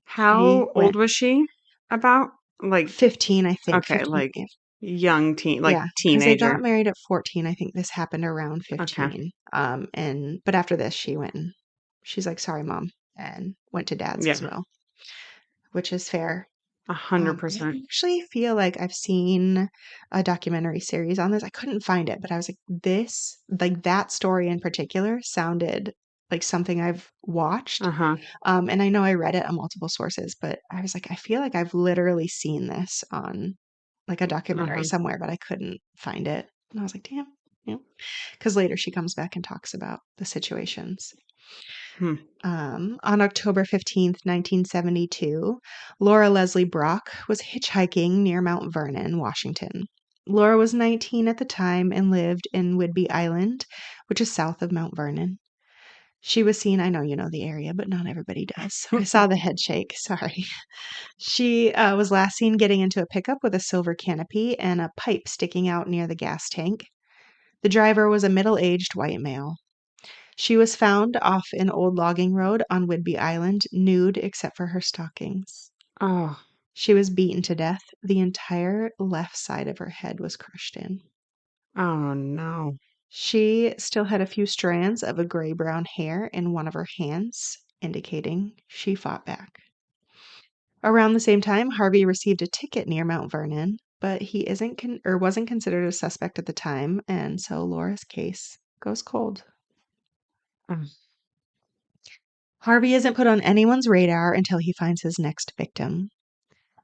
He How went old was she? About like 15, I think. okay, 15. like young teen, like Yeah, because they teenager. got married at 14. I think this happened around Okay. 15. But after this, she's like, sorry, mom, and went to dad's as Yeah. well, which is fair. I 100%. actually feel like I've seen a documentary series on this. I couldn't find it, but I was like, that story in particular sounded like something I've watched. Uh-huh. And I know I read it on multiple sources, but I was like, I feel like I've literally seen this on like a documentary Uh-huh. somewhere, but I couldn't find it. And I was like, damn, yeah. Because later she comes back and talks about the situations. Hmm. On October 15th, 1972, Laura Leslie Brock was hitchhiking near Mount Vernon, Washington. Laura was 19 at the time and lived in Whidbey Island, which is south of Mount Vernon. She was seen, I know you know the area, but not everybody does. I saw the head shake, sorry. She was last seen getting into a pickup with a silver canopy and a pipe sticking out near the gas tank. The driver was a middle aged white male. She was found off an old logging road on Whidbey Island, nude except for her stockings. Oh, She was beaten to death. The entire left side of her head was crushed in. oh no. She still had a few strands of a gray brown hair in one of her hands, indicating she fought back. Around the same time, Harvey received a ticket near Mount Vernon, but he wasn't considered a suspect at the time, and so Laura's case goes cold. Mm. Harvey isn't put on anyone's radar until he finds his next victim.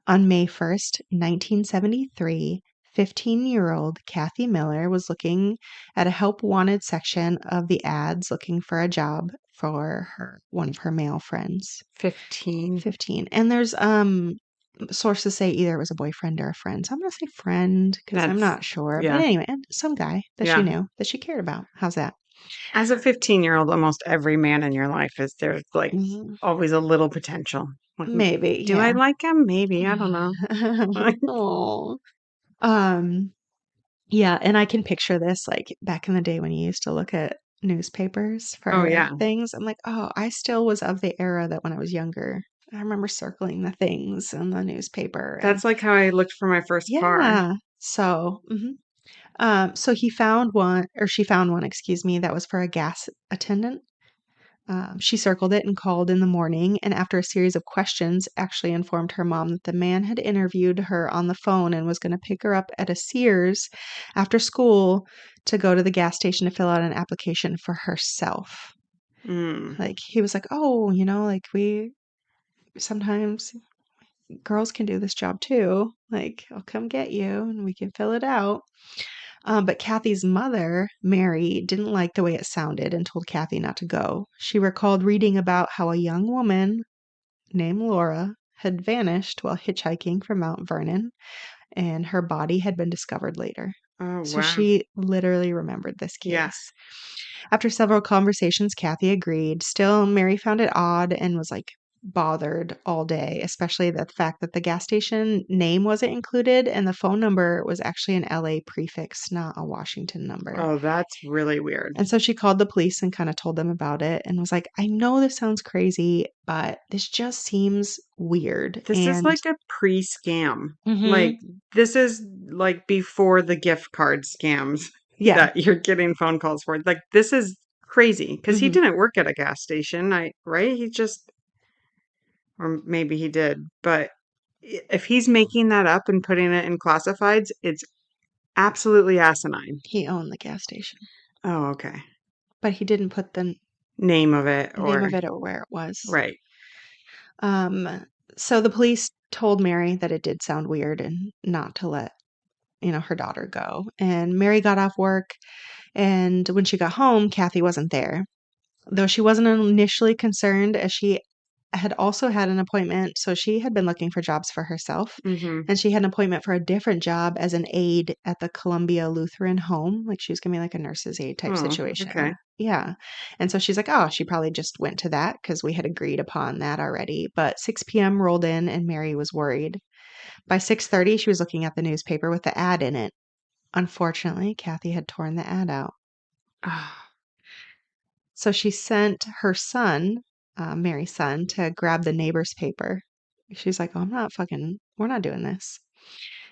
On May 1st, 1973, 15-year-old Kathy Miller was looking at a help wanted section of the ads looking for a job for one of her male friends. 15. 15. And there's sources say either it was a boyfriend or a friend. So I'm going to say friend because I'm That's not sure. But yeah. anyway, and some guy that she Yeah. knew that she cared about. How's that? As a 15-year-old, almost every man in your life is there's like Mhm. always a little potential. Like, Maybe, do I yeah. like him? Maybe. I don't know. Oh. Um, yeah, and I can picture this like back in the day when you used to look at newspapers Oh for yeah. things. I'm like, oh, I still was of the era that when I was younger, I remember circling the things in the newspaper and That's like how I looked for my first car. yeah. So, so he found one, or she found one, excuse me, that was for a gas attendant. She circled it and called in the morning, and after a series of questions, actually informed her mom that the man had interviewed her on the phone and was going to pick her up at a Sears after school to go to the gas station to fill out an application for herself. Mm. Like, he was like, oh, like we sometimes girls can do this job too. Like, I'll come get you and we can fill it out. But Kathy's mother, Mary, didn't like the way it sounded and told Kathy not to go. She recalled reading about how a young woman named Laura had vanished while hitchhiking from Mount Vernon, and her body had been discovered later. Oh, So wow. she literally remembered this Yeah. case. After several conversations, Kathy agreed. Still, Mary found it odd and was like bothered all day, especially the fact that the gas station name wasn't included and the phone number was actually an LA prefix, not a Washington number. Oh, that's really weird. And so she called the police and kind of told them about it and was like, I know this sounds crazy, but this just seems weird. This is And like a pre-scam. Like, Mhm. this is like before the gift card scams Yeah. that you're getting phone calls for. Like, this is crazy because he Mhm. didn't work at a gas station, right? He just, or maybe he did, but if he's making that up and putting it in classifieds, it's absolutely asinine. He owned the gas station, Oh, okay. but he didn't put the Name of it name or, of it or where it was. right. So the police told Mary that it did sound weird and not to let, her daughter go. And Mary got off work, and when she got home, Kathy wasn't there. Though she wasn't initially concerned, as she had also had an appointment. So she had been looking for jobs for herself, Mm-hmm. and she had an appointment for a different job as an aide at the Columbia Lutheran Home. Like, she was gonna be like a nurse's aide type Oh, situation. okay. Yeah. And so she's like, oh, she probably just went to that because we had agreed upon that already. But 6 p.m. rolled in and Mary was worried. By 6:30, she was looking at the newspaper with the ad in it. Unfortunately, Kathy had torn the ad out. Ah, So she sent her son, Mary's son, to grab the neighbor's paper. She's like, oh, we're not doing this.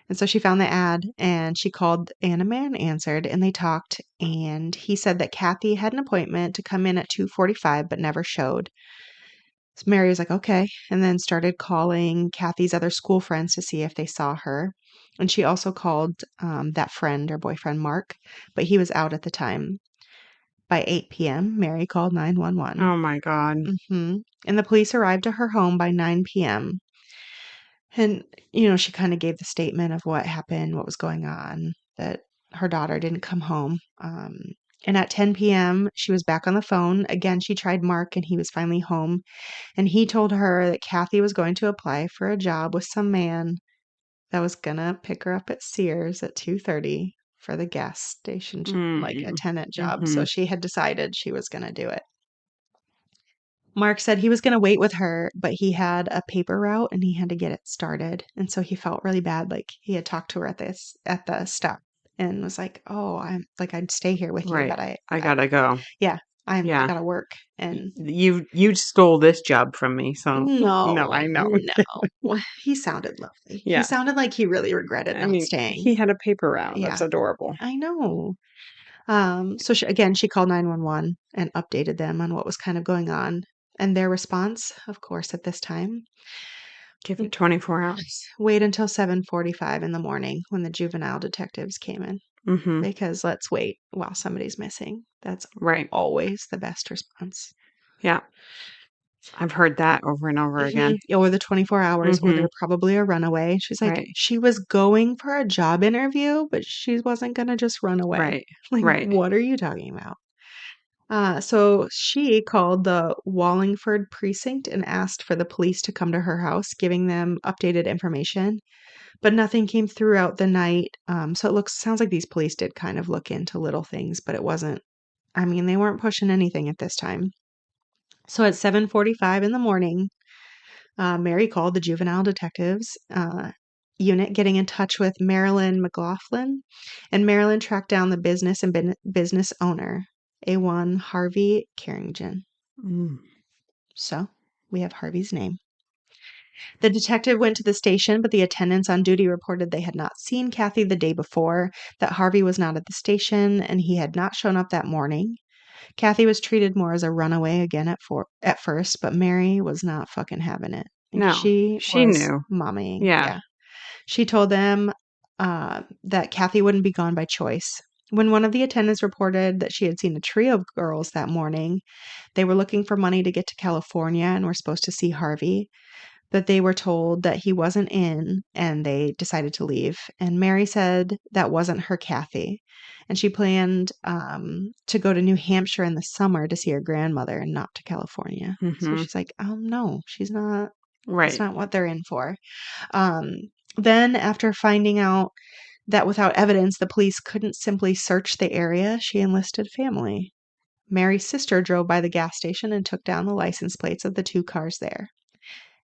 And so she found the ad and she called, and a man answered, and they talked. And he said that Kathy had an appointment to come in at 2:45 but never showed. So Mary was like, okay, and then started calling Kathy's other school friends to see if they saw her. And she also called that friend, her boyfriend, Mark, but he was out at the time. By 8 p.m., Mary called 911. oh my God. And the police arrived at her home by 9 p.m. And, she kind of gave the statement of what happened, what was going on, that her daughter didn't come home. And at 10 p.m., she was back on the phone. Again, she tried Mark, and he was finally home. And he told her that Kathy was going to apply for a job with some man that was gonna pick her up at Sears at 2:30 for the gas station, like, Mm. attendant job. Mm-hmm. So she had decided she was gonna do it. Mark said he was gonna wait with her, but he had a paper route and he had to get it started. And so he felt really bad. Like, he had talked to her at the stop and was like, "Oh, I'm like, I'd stay here with you, Right. but I gotta go. yeah, I Yeah. gotta work." And You stole this job from me, so no, no, I know. no. He sounded lovely. He Yeah. sounded like he really regretted I not mean, staying. he had a paper route. Yeah, That's adorable. I know. So she called 911 and updated them on what was kind of going on. And their response, of course, at this time, Give it 24 hours. wait until 7:45 in the morning when the juvenile detectives came in. Mm-hmm. Because let's wait while somebody's missing. That's Right. always the best response. Yeah. I've heard that over and over again. Or the 24 hours, or Mm-hmm. they're probably a runaway. She's like, Right. she was going for a job interview, but she wasn't going to just run away. Right. Like, Right. what are you talking about? So she called the Wallingford precinct and asked for the police to come to her house, giving them updated information, but nothing came throughout the night. So sounds like these police did kind of look into little things, but it wasn't, I mean, they weren't pushing anything at this time. So at 7:45 in the morning, Mary called the juvenile detectives unit, getting in touch with Marilyn McLaughlin, and Marilyn tracked down the business and business owner, A1 Harvey Carignan. Mm. So we have Harvey's name. The detective went to the station, but the attendants on duty reported they had not seen Kathy the day before, that Harvey was not at the station, and he had not shown up that morning. Kathy was treated more as a runaway again at first, but Mary was not fucking having it. Like No, she she was knew. mommying. Yeah. Yeah. She told them that Kathy wouldn't be gone by choice. When one of the attendants reported that she had seen a trio of girls that morning, they were looking for money to get to California and were supposed to see Harvey, but they were told that he wasn't in and they decided to leave. And Mary said that wasn't her Kathy. And she planned to go to New Hampshire in the summer to see her grandmother and not to California. So Hmm. she's like, no, she's not. That's Right. not what they're in for. Um, then, after finding out that without evidence the police couldn't simply search the area, she enlisted family. Mary's sister drove by the gas station and took down the license plates of the two cars there.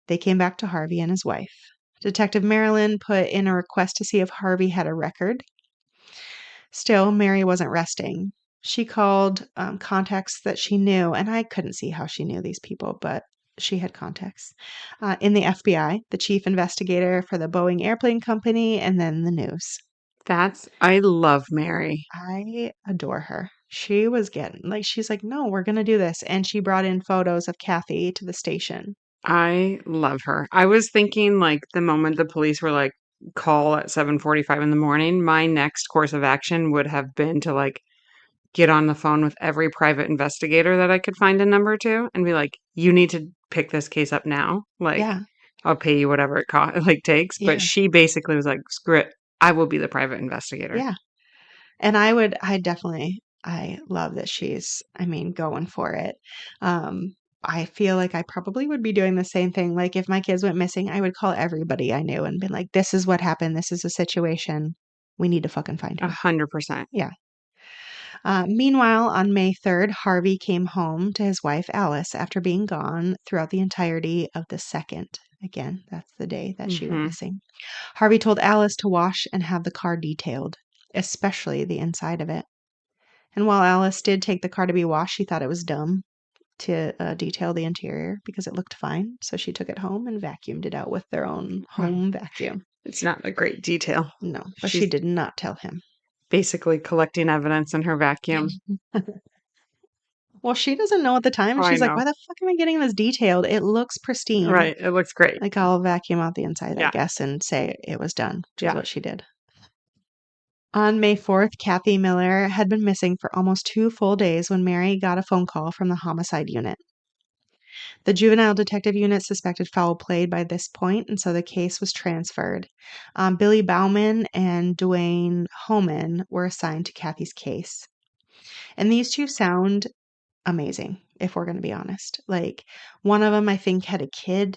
They came back to Harvey and his wife. Detective Marilyn put in a request to see if Harvey had a record. Still, Mary wasn't resting. She called contacts that she knew, and I couldn't see how she knew these people, but she had contacts in the FBI, the chief investigator for the Boeing Airplane Company, and then the news. I love Mary. I adore her. She was getting like, she's like, no, we're going to do this. And she brought in photos of Kathy to the station. I love her. I was thinking like the moment the police were like, call at 7:45 in the morning, my next course of action would have been to like get on the phone with every private investigator that I could find a number to and be like, you need to pick this case up now. Like, Yeah. I'll pay you whatever it like takes. But Yeah. she basically was like, screw it. I will be the private investigator. Yeah. And I love that she's, I mean, going for it. I feel like I probably would be doing the same thing. Like if my kids went missing, I would call everybody I knew and been like, this is what happened. This is a situation. We need to fucking find her. 100%. Yeah. Meanwhile, on May 3rd, Harvey came home to his wife Alice after being gone throughout the entirety of the 2nd. Again, that's the day that she went Hmm. missing. Harvey told Alice to wash and have the car detailed, especially the inside of it. And while Alice did take the car to be washed, she thought it was dumb to detail the interior because it looked fine. So she took it home and vacuumed it out with their own Well, home vacuum. it's not a great detail. No, but she She's did not tell him. basically collecting evidence in her vacuum. Well, she doesn't know at the time. Oh, And I she's like, know. why the fuck am I getting this detailed? It looks pristine. Right. It looks great. Like, I'll vacuum out the inside, I Yeah. guess, and say it was done, which is Yeah. what she did. On May 4th, Kathy Miller had been missing for almost 2 full days when Mary got a phone call from the homicide unit. The juvenile detective unit suspected foul play by this point, and so the case was transferred. Billy Bauman and Dwayne Homan were assigned to Kathy's case. And these two sound amazing, if we're going to be honest. Like, one of them, I think, had a kid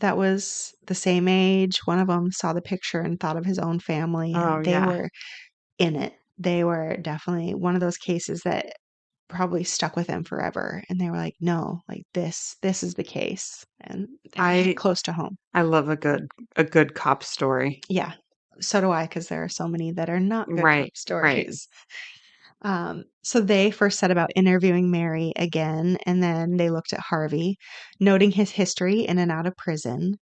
that was the same age. One of them saw the picture and thought of his own family. Oh, They yeah. were in it. They were definitely one of those cases that probably stuck with them forever. And they were like, no, like this is the case. And it hit I close to home. I love a good cop story. Yeah. So do I, because there are so many that are not good cop Right. Right. stories. So they first set about interviewing Mary again, and then they looked at Harvey, noting his history in and out of prison,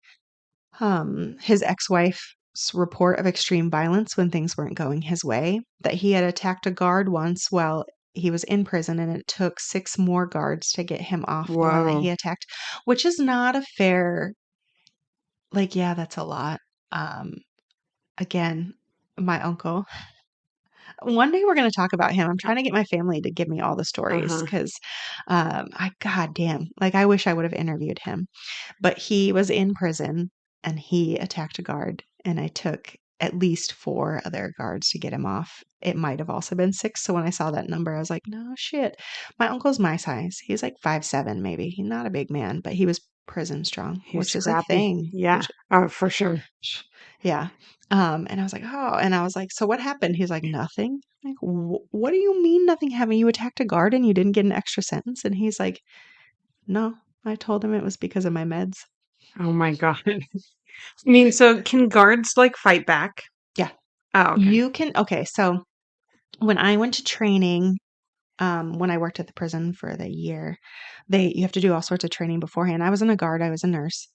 his ex-wife's report of extreme violence when things weren't going his way, that he had attacked a guard once while he was in prison, and it took 6 more guards to get him off the one that Whoa. he attacked, which is not a fair, like, yeah, that's a lot. Um, again, my uncle, one day we're going to talk about him. I'm trying to get my family to give me all the stories Uh-huh. because God damn, like I wish I would have interviewed him. But he was in prison and he attacked a guard, and I took at least 4 other guards to get him off. It might have also been 6. So when I saw that number, I was like, no shit. My uncle's my size. He's like 5'7", maybe. He's not a big man, but he was prison strong, He's which is a scrappy. thing. Yeah. Which, Oh, for sure. yeah. And I was like, oh, and I was like, so what happened? He's like, nothing. I'm like, what do you mean nothing happened? You attacked a guard and you didn't get an extra sentence? And he's like, no, I told him it was because of my meds. Oh my God. I mean, so can guards like fight back? Yeah. Oh, okay. You can, okay. So when I went to training, when I worked at the prison for the year, you have to do all sorts of training beforehand. I wasn't a guard, I was a nurse.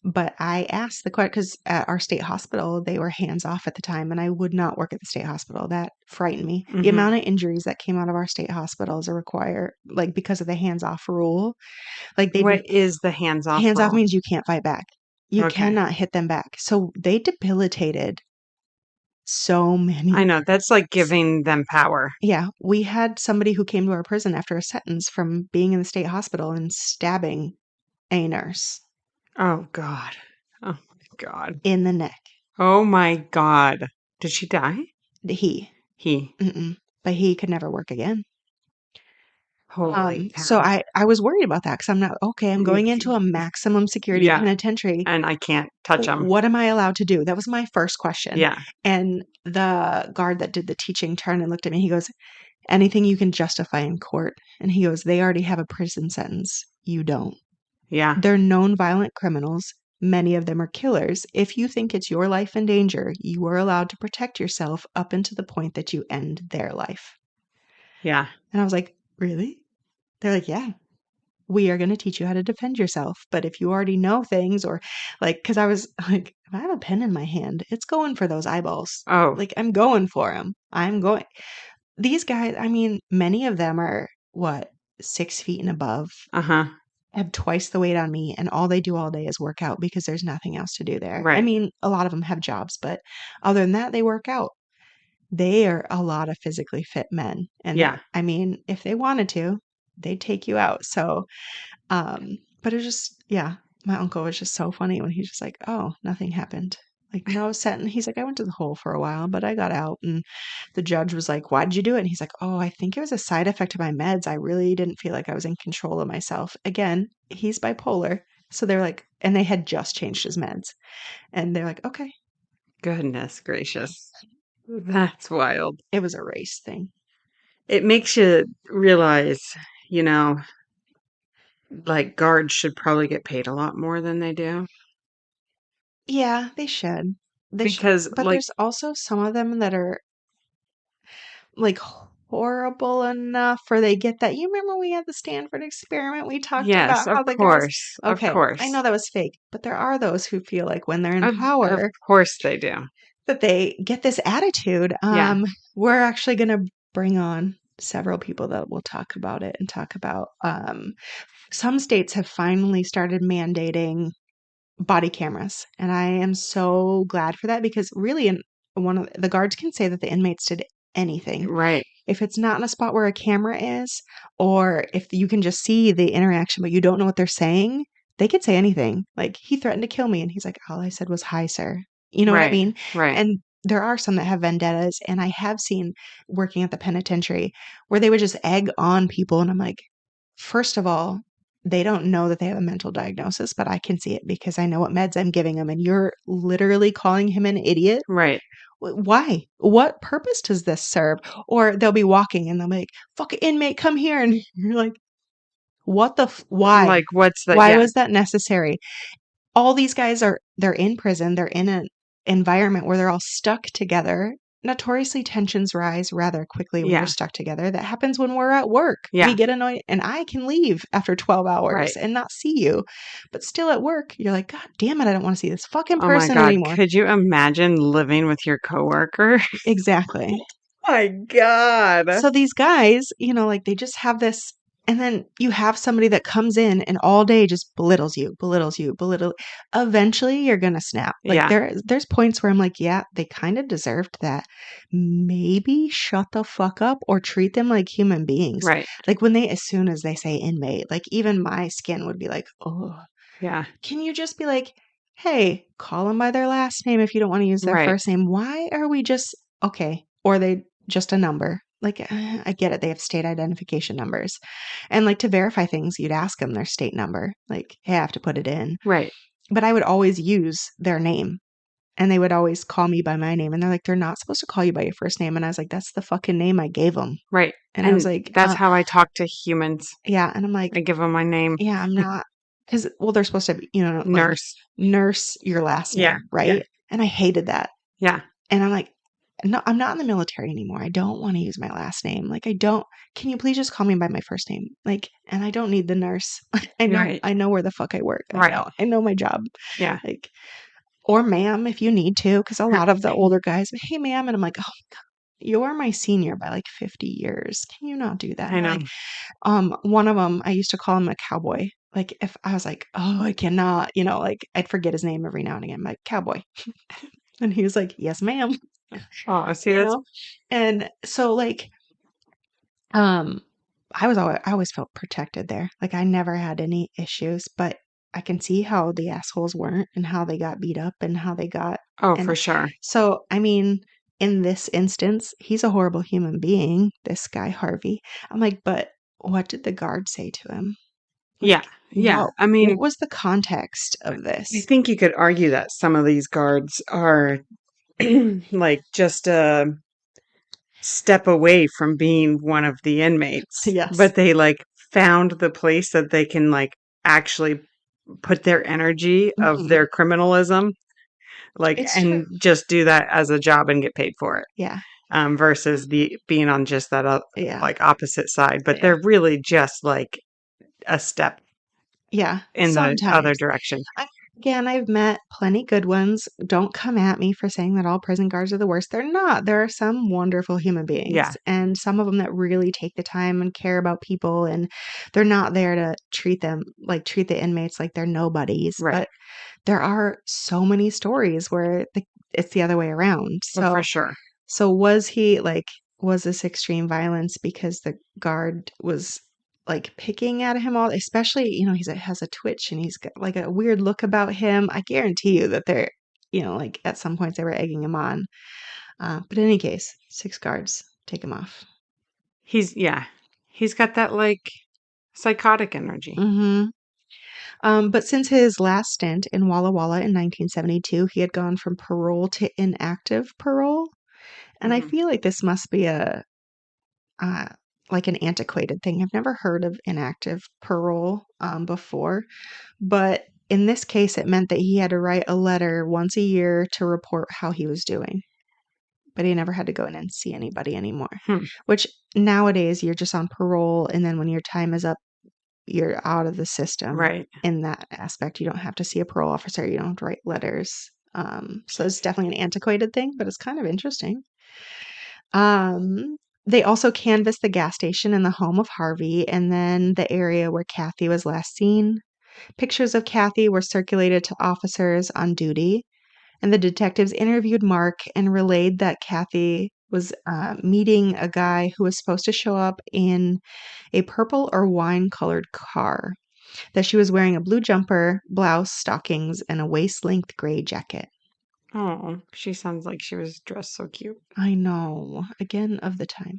But I asked the question because at our state hospital, they were hands off at the time, and I would not work at the state hospital. That frightened me. The Mm-hmm. amount of injuries that came out of our state hospitals like because of the hands off rule. Like What is the hands-off hands off rule? means you can't fight back. You Okay. cannot hit them back. So they debilitated so many. I know. That's like giving them power. Yeah, we had somebody who came to our prison after a sentence from being in the state hospital and stabbing a nurse Oh, God. Oh, my God. in the neck. Oh, my God. Did she die? He, He. but he could never work again. Holy So cow. I was worried about that because I'm not okay. I'm going into a maximum security Yeah. penitentiary. And I can't touch them. What am I allowed to do? That was my first question. Yeah. And the guard that did the teaching turned and looked at me. He goes, anything you can justify in court. And he goes, they already have a prison sentence. You don't. Yeah. They're known violent criminals. Many of them are killers. If you think it's your life in danger, you are allowed to protect yourself up until the point that you end their life. Yeah. And I was like, really? They're like, yeah, we are going to teach you how to defend yourself. But if you already know things or like, because I was like, if I have a pen in my hand, it's going for those eyeballs. Oh. Like, I'm going for them. I'm going. These guys, I mean, many of them are what, 6 feet and above, Uh-huh. have twice the weight on me, and all they do all day is work out because there's nothing else to do there. I Right. mean, a lot of them have jobs, but other than that, they work out. They are a lot of physically fit men. And Yeah. I mean, if they wanted to, they'd take you out. So, but it was just, yeah, my uncle was just so funny when he's just like, oh, nothing happened. Like, no sentence. He's like, I went to the hole for a while, but I got out. And the judge was like, why did you do it? And he's like, oh, I think it was a side effect of my meds. I really didn't feel like I was in control of myself. Again, he's bipolar. So they're like, and they had just changed his meds. And they're like, okay. Goodness gracious. That's wild. It was a race thing. It makes you realize, you know, like guards should probably get paid a lot more than they do. Yeah, they should. Because, But like, there's also some of them that are like horrible enough where they get that. You remember we had the Stanford experiment? We talked yes, about of how the guys. course. Of Okay, I course. know that was fake, but there are those who feel like when they're in Of power course they do. that they get this attitude. Yeah. We're actually going to bring on several people that will talk about it and talk about some states have finally started mandating body cameras, and I am so glad for that because really one of the guards can say that the inmates did anything. Right. If it's not in a spot where a camera is, or if you can just see the interaction but you don't know what they're saying, they could say anything. Like, he threatened to kill me, and he's like, all I said was hi, sir. You know what I Right. mean? Right. And there are some that have vendettas, and I have seen working at the penitentiary where they would just egg on people, and I'm like, first of all, they don't know that they have a mental diagnosis, but I can see it because I know what meds I'm giving them, and you're literally calling him an idiot. Right. Why? What purpose does this serve? Or they'll be walking and they'll be like, fuck inmate, come here. And you're like, what the, why? Like, what's the, Why yeah. was that necessary? All these guys they're in prison. They're in an environment where they're all stuck together. Notoriously, tensions rise rather quickly when you're Yeah. stuck together. That happens when we're at work. Yeah. We get annoyed, and I can leave after 12 hours Right. and not see you. But still at work, you're like, God damn it, I don't want to see this fucking Oh my person God. anymore. Could you imagine living with your coworker? Exactly. My God. So these guys, like they just have this, and then you have somebody that comes in and all day just belittles you. Eventually, you're gonna snap. Like Yeah. there's points where I'm like, yeah, they kind of deserved that. Maybe shut the fuck up or treat them like human beings. Right. Like as soon as they say inmate, like even my skin would be like, oh, Yeah. can you just be like, hey, call them by their last name if you don't want to use their Right. first name? Why are we just okay? Or they just a number. Like, I get it. They have state identification numbers. And like to verify things, you'd ask them their state number. Like, hey, I have to put it in. Right. But I would always use their name. And they would always call me by my name. And they're like, they're not supposed to call you by your first name. And I was like, that's the fucking name I gave them. Right. And I was like, that's how I talk to humans. yeah. And I'm like, I give them my name. yeah, I'm not. Because, well, they're supposed to be, Nurse. nurse your last name, Yeah. right? Yeah. And I hated that. Yeah. And I'm like, no, I'm not in the military anymore. I don't want to use my last name. Like, can you please just call me by my first name? Like, and I don't need the nurse. Right. I know where the fuck I work. Right. I know my job. Yeah. Like, or ma'am, if you need to, because a lot of the older guys, hey, ma'am. And I'm like, oh, you're my senior by like 50 years. Can you not do that? I And know. like, one of them, I used to call him a cowboy. Like, if I was like, oh, I cannot, like I'd forget his name every now and again, like cowboy. And he was like, yes, ma'am, Oh, see, you that's know? And so like, I always felt protected there. Like I never had any issues, but I can see how the assholes weren't and how they got beat up and how they got, oh, for and sure. so, I mean, in this instance, he's a horrible human being, this guy, Harvey. I'm like, but what did the guard say to him? Yeah. Like, Yeah. I what mean, was the context of I this? think you could argue that some of these guards are like just a step away from being one of the inmates, Yes. but they like found the place that they can like actually put their energy of Mhm. their criminalism, like, It's true. and just do that as a job and get paid for it. Yeah. Versus the being on just that Yeah. like opposite side, but Yeah. they're really just like a step Yeah. in the other Sometimes. direction. I, again, I've met plenty good ones. Don't come at me for saying that all prison guards are the worst. They're not. There are some wonderful human Yeah, beings and some of them that really take the time and care about people, and they're not there to treat the inmates like they're nobodies. right. But there are so many stories where it's the other way around. Well, for sure. So was this extreme violence because the guard was like picking at him all, especially, has a twitch and he's got like a weird look about him. I guarantee you that they're, like at some points they were egging him on. But in any case, 6 guards, take him off. Yeah, he's got that like psychotic energy. Hmm. But since his last stint in Walla Walla in 1972, he had gone from parole to inactive parole. And I Hmm. feel like this must be uh, like an antiquated thing. I've never heard of inactive parole before, but in this case, it meant that he had to write a letter once a year to report how he was doing, but he never had to go in and see anybody anymore. Hmm. Which nowadays you're just on parole, and then when your time is up, you're out of the system. Right. In that aspect, you don't have to see a parole officer. You don't have to write letters. So it's definitely an antiquated thing, but it's kind of interesting. Um, they also canvassed the gas station and the home of Harvey and then the area where Kathy was last seen. Pictures of Kathy were circulated to officers on duty, and the detectives interviewed Mark and relayed that Kathy was meeting a guy who was supposed to show up in a purple or wine colored car, that she was wearing a blue jumper, blouse, stockings, and a waist length gray jacket. Oh, she sounds like she was dressed so cute. I know, again of the time.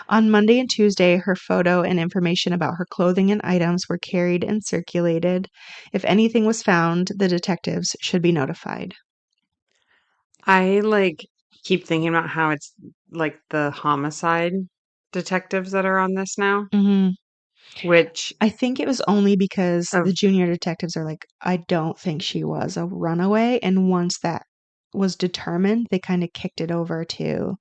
On Monday and Tuesday, her photo and information about her clothing and items were carried and circulated. If anything was found, the detectives should be notified. I like keep thinking about how it's like the homicide detectives that are on this now, Hmm. which I think it was only because of the junior detectives are like, I don't think she was a runaway. And once that was determined, they kind of kicked it over to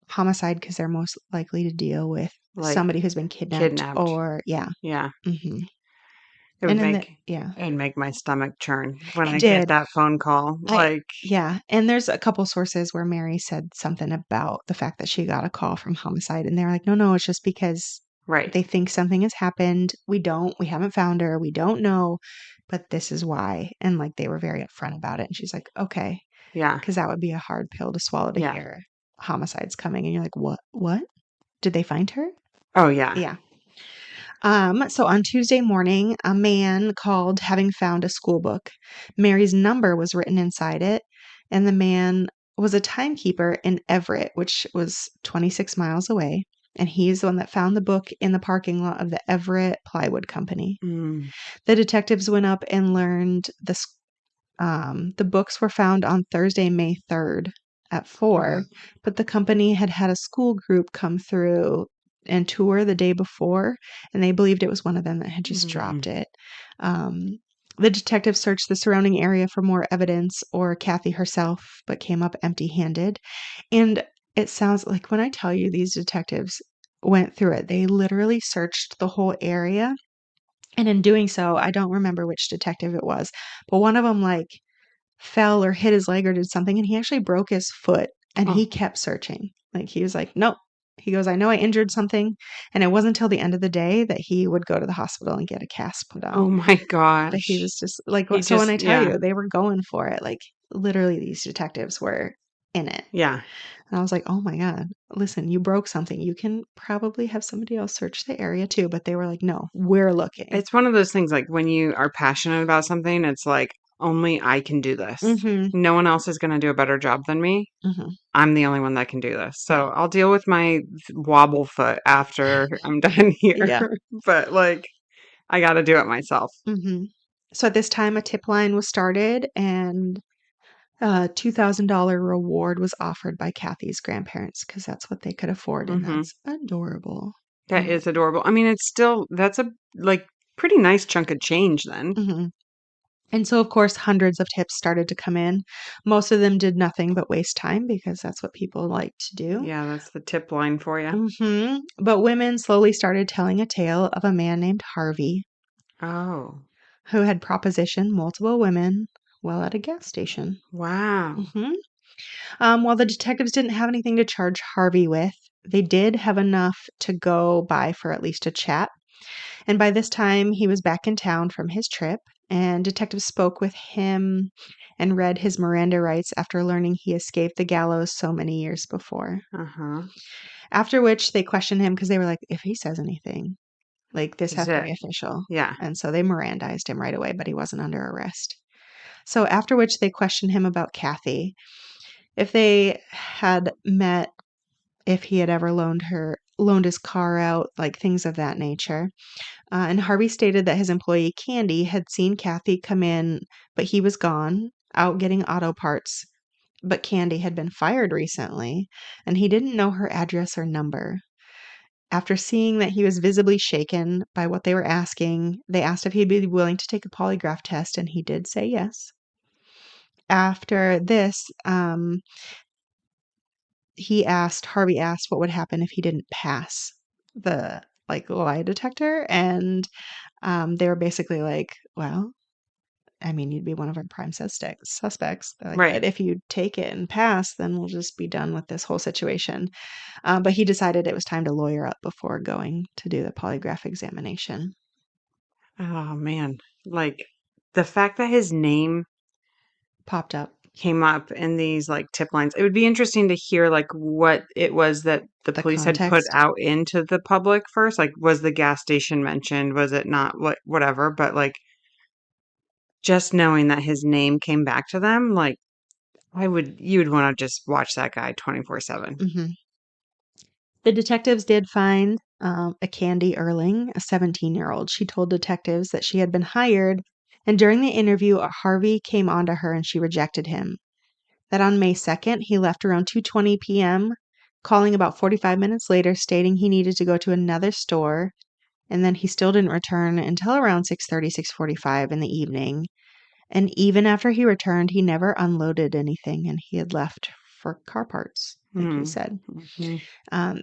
homicide because they're most likely to deal with like somebody who's been kidnapped kidnapped. or, yeah. Yeah. Hmm. It would And make yeah, it would make my stomach churn when it I get did. that phone call. I Like, Yeah, and there's a couple sources where Mary said something about the fact that she got a call from homicide, and they're like, "No, no, it's just because right. they think something has happened. We haven't found her. We don't know, but this is why." And like they were very upfront about it. And she's like, "Okay," Yeah. because that would be a hard pill to swallow to Yeah. hear homicide's coming, and you're like, "What? What? Did they find her?" Oh, yeah. Yeah. So on Tuesday morning, a man called having found a school book. Mary's number was written inside it, and the man was a timekeeper in Everett, which was 26 miles away. And he's the one that found the book in the parking lot of the Everett Plywood Company. Mm, The detectives went up and learned the books were found on Thursday, May 3rd at 4, okay. but the company had had a school group come through and tour the day before, and they believed it was one of them that had just dropped Mm, it. Um, The detectives searched the surrounding area for more evidence or Kathy herself, but came up empty-handed. And it sounds like when I tell you these detectives went through it, they literally searched the whole area. And in doing so, I don't remember which detective it was, but one of them like fell or hit his leg or did something, and he actually broke his foot, and he Oh, kept searching. Like, he was like, "Nope." He goes, "I know I injured something," and it wasn't till the end of the day that he would go to the hospital and get a cast put on. oh my But he gosh. was just like, He so when just, I tell yeah, you, they were going for it, like, literally these detectives were in it. yeah. And I was like, "Oh my god, listen, you broke something. You can probably have somebody else search the area too," but they were like, "No, we're looking." It's one of those things like when you are passionate about something, it's like, only I can do this. Mhm, No one else is going to do a better job than me. mhm. I'm the only one that can do this. Yeah. So I'll deal with my wobble foot after I'm done here. Yeah. But like, I got to do it myself. Mhm. So at this time, a tip line was started, and a $2,000 reward was offered by Kathy's grandparents because that's what they could afford, and Hmm. that's adorable. That is adorable. I mean, it's still, that's a like pretty nice chunk of change then. Mhm. And so, of course, hundreds of tips started to come in. Most of them did nothing but waste time because that's what people like to do. Yeah, that's the tip line for you. But women slowly started telling a tale of a man named Harvey Oh, who had propositioned multiple women while at a gas station. wow. hmm While the detectives didn't have anything to charge Harvey with, they did have enough to go by for at least a chat. And by this time, he was back in town from his trip, and detectives spoke with him and read his Miranda rights after learning he escaped the gallows so many years before. Uh-huh. After which, they questioned him because they were like, if he says anything, like, this This is has to it. be official. Yeah. And so they Mirandized him right away, but he wasn't under arrest. So after which, they questioned him about Kathy. If they had met, if he had ever loaned his car out, like things of that nature. And Harvey stated that his employee Candy had seen Kathy come in, but he was gone, out getting auto parts. But Candy had been fired recently, and he didn't know her address or number. After seeing that he was visibly shaken by what they were asking, they asked if he'd be willing to take a polygraph test, and he did say yes. After this, Harvey asked what would happen if he didn't pass the like lie detector, and they were basically like, well, I mean, you'd be one of our prime suspects. They're like, Right. but if you take it and pass, then we'll just be done with this whole situation. But he decided it was time to lawyer up before going to do the polygraph examination. Oh man. Like the fact that his name Popped up came up in these like tip lines. It would be interesting to hear like what it was that the the police had put context. out into the public first. Like was the gas station mentioned? Was it not? What whatever. But like just knowing that his name came back to them, like you would want to just watch that guy 24/7. hmm The detectives did find a Candy Erling, a 17-year-old. She told detectives that she had been hired, and during the interview, Harvey came onto her and she rejected him. That on May 2nd, he left around 2:20 p.m., calling about 45 minutes later stating he needed to go to another store, and then he still didn't return until around 6:30, 6:45 in the evening. And even after he returned, he never unloaded anything and he had left for car parts, like he Hmm. said. Hmm.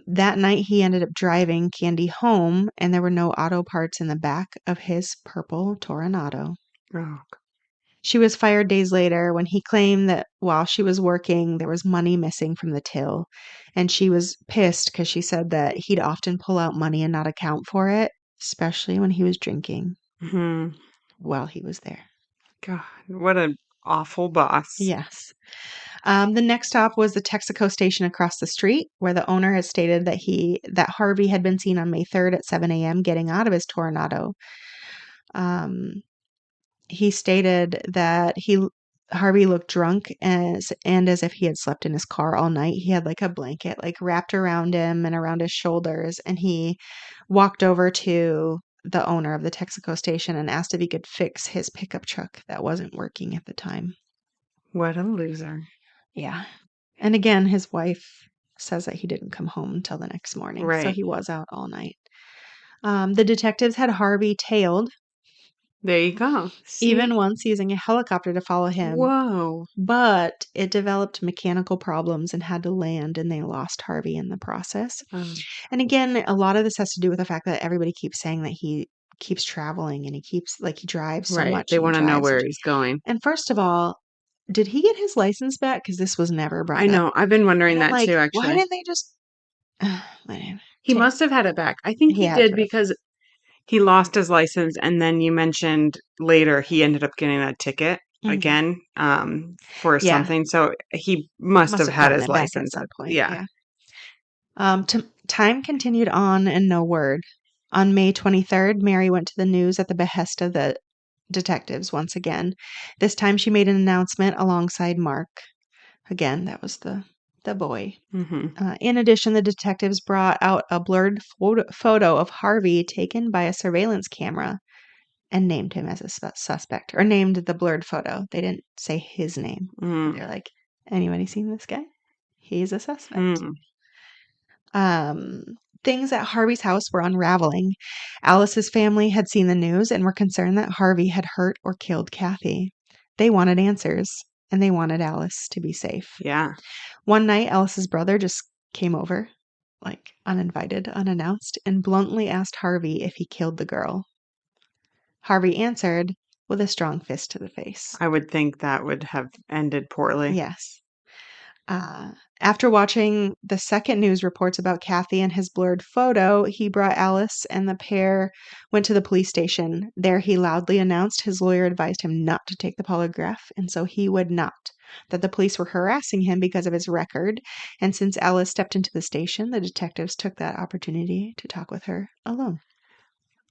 That night, he ended up driving Candy home, and there were no auto parts in the back of his purple Toronado. Oh, She was fired days later when he claimed that while she was working, there was money missing from the till. And she was pissed because she said that he'd often pull out money and not account for it, especially when he was drinking hmm. while he was there. God, what an awful boss. Yes. The next stop was the Texaco station across the street, where the owner had stated that Harvey had been seen on May 3rd at 7 a.m. getting out of his Toronado. Um, he stated that Harvey looked drunk as if he had slept in his car all night. He had like a blanket like wrapped around him and around his shoulders, and he walked over to the owner of the Texaco station and asked if he could fix his pickup truck that wasn't working at the time. What a loser. Yeah. And again, his wife says that he didn't come home until the next morning, so Right. he was out all night. The detectives had Harvey tailed There you go. even See? once using a helicopter to follow him. Whoa. But it developed mechanical problems and had to land, and they lost Harvey in the process. Oh, And again, a lot of this has to do with the fact that everybody keeps saying that he keeps traveling and he drives so right. much They and he want to know drives. where he's going. And first of all, did he get his license back? Because this was never I brought up. know. I've been wondering And I'm that like, too, why actually. didn't they just whatever. He must have had it back. I think He he had did to have. because he lost his license, and then you mentioned later he ended up getting a ticket Mhm. again for Yeah, something. So he must must have have had gotten his it back at license. some point. Yeah. Yeah. Time continued on and no word. On May 23rd, Mary went to the news at the behest of the detectives once again. This time she made an announcement alongside Mark. Again, that was the boy. Hmm. In addition, the detectives brought out a blurred photo of Harvey taken by a surveillance camera and named him as a suspect, or named the blurred photo. They didn't say his name. Mm. They're like, anybody seen this guy? He's a suspect. Mm. Um, Things at Harvey's house were unraveling. Alice's family had seen the news and were concerned that Harvey had hurt or killed Kathy. They wanted answers, and they wanted Alice to be safe. Yeah. One night, Alice's brother just came over, like uninvited, unannounced, and bluntly asked Harvey if he killed the girl. Harvey answered with a strong fist to the face. I would think that would have ended poorly. Yes. Uh, After watching the second news reports about Kathy and his blurred photo, he brought Alice and the pair went to the police station. There, he loudly announced his lawyer advised him not to take the polygraph, and so he would not. That the police were harassing him because of his record, and since Alice stepped into the station, the detectives took that opportunity to talk with her alone.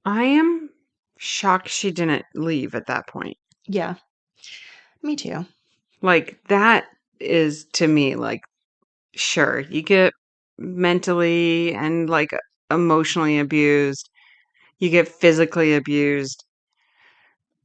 I am shocked she didn't leave at that point. Yeah, me too. Like, that is to me like, sure, you get mentally and like emotionally abused, you get physically abused.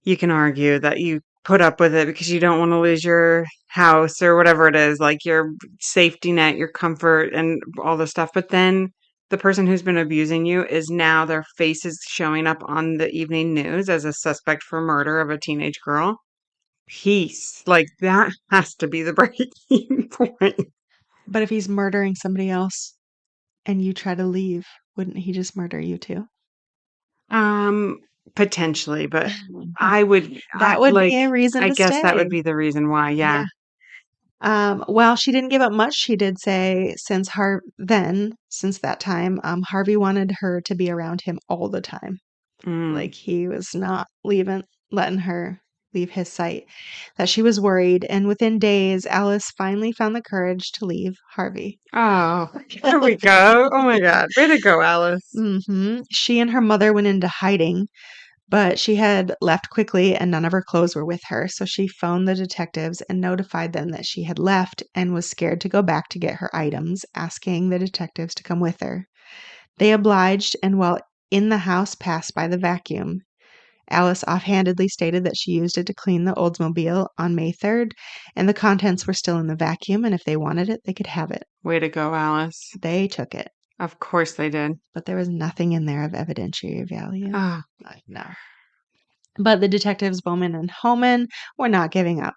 You can argue that you put up with it because you don't want to lose your house or whatever it is, like your safety net, your comfort, and all this stuff. But then the person who's been abusing you is now their face is showing up on the evening news as a suspect for murder of a teenage girl. Peace. Like, that has to be the breaking point. But if he's murdering somebody else and you try to leave, wouldn't he just murder you too? Um, Potentially, but I would, That would be like, a reason I to guess that would stay. be the reason why. Yeah. Yeah. Well, she didn't give up much. She did say since that time, Harvey wanted her to be around him all the time. Mm. Like he was not letting her leave his sight. That she was worried, and within days, Alice finally found the courage to leave Harvey. Oh, there we go. Oh my God. Way to go, Alice. She and her mother went into hiding, but she had left quickly and none of her clothes were with her, so she phoned the detectives and notified them that she had left and was scared to go back to get her items, asking the detectives to come with her. They obliged, and while in the house, passed by the vacuum. Alice offhandedly stated that she used it to clean the Oldsmobile on May 3rd, and the contents were still in the vacuum, and if they wanted it, they could have it. Way to go, Alice. They took it, Of course they did. but there was nothing in there of evidentiary value. Ah, No. But the detectives Bowman and Homan were not giving up.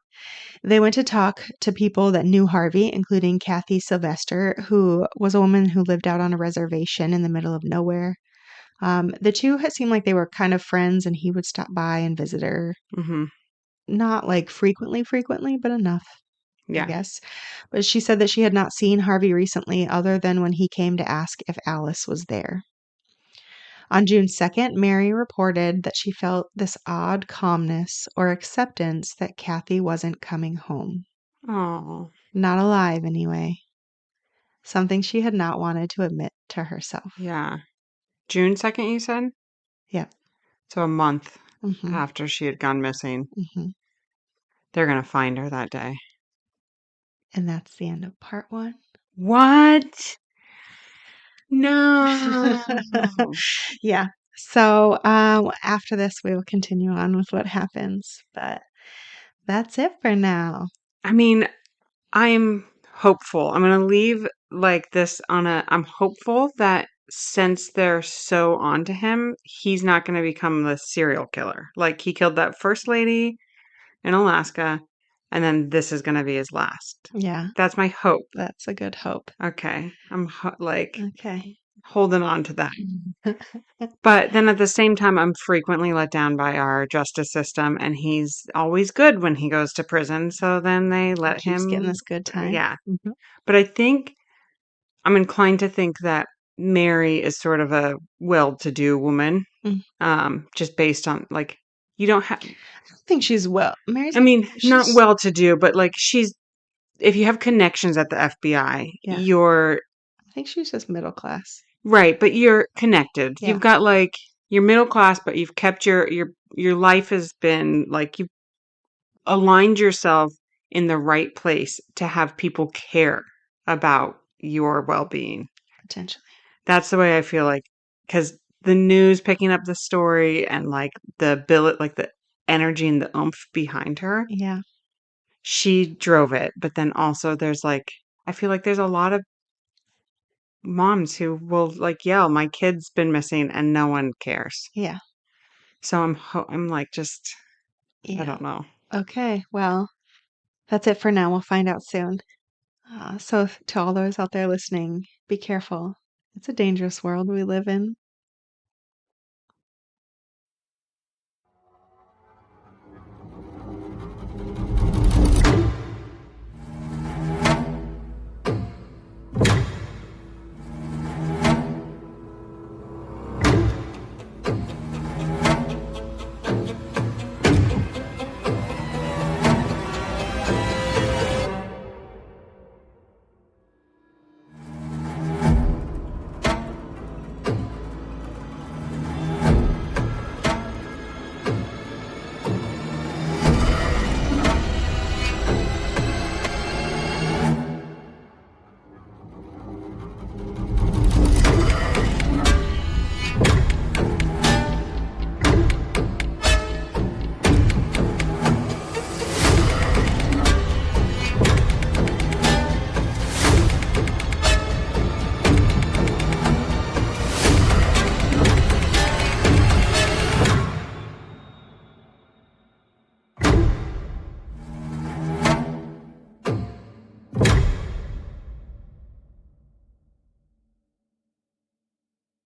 They went to talk to people that knew Harvey, including Kathy Sylvester, who was a woman who lived out on a reservation in the middle of nowhere. The two had seemed like they were kind of friends, and he would stop by and visit her. mm-hmm. Not like frequently, but enough, I Yeah. guess. But she said that she had not seen Harvey recently, other than when he came to ask if Alice was there. On June 2nd, Mary reported that she felt this odd calmness or acceptance that Kathy wasn't coming home. Oh, Not alive, anyway. Something she had not wanted to admit to herself. yeah. June 2nd, you said? Yeah. So a month hmm after she had gone missing. hmm They're going to find her that day. And that's the end of part one. What? No. Yeah. So after this, we will continue on with what happens. But that's it for now. I mean, I'm hopeful. I'm going to leave like this on I'm hopeful that since they're so onto him, he's not going to become the serial killer. Like he killed that first lady in Alaska, and then this is going to be his last. Yeah, That's my hope. that's a good hope. Okay. I'm like Okay. holding on to that. But then at the same time, I'm frequently let down by our justice system, and he's always good when he goes to prison. So then they let Keeps getting him. this good time. Yeah. Mhm. But I think I'm inclined to think that Mary is sort of a well-to-do woman, Mm. just based on like you don't have. I don't think she's Mary's I mean, not she's well-to-do, but like she's. If you have connections at the FBI, yeah, you're I think she's just middle class. right, but you're connected. Yeah, You've got like you're middle class, but you've kept your life has been like you've aligned yourself in the right place to have people care about your well-being. potentially. That's the way I feel like because the news picking up the story and like the billet, like the energy and the oomph behind her, Yeah, she drove it. But then also there's like, I feel like there's a lot of moms who will like yell, "My kid's been missing," and no one cares. yeah, So I'm like, just, I yeah. don't know. Okay, well, that's it for now. We'll find out soon. So to all those out there listening, be careful. It's a dangerous world we live in.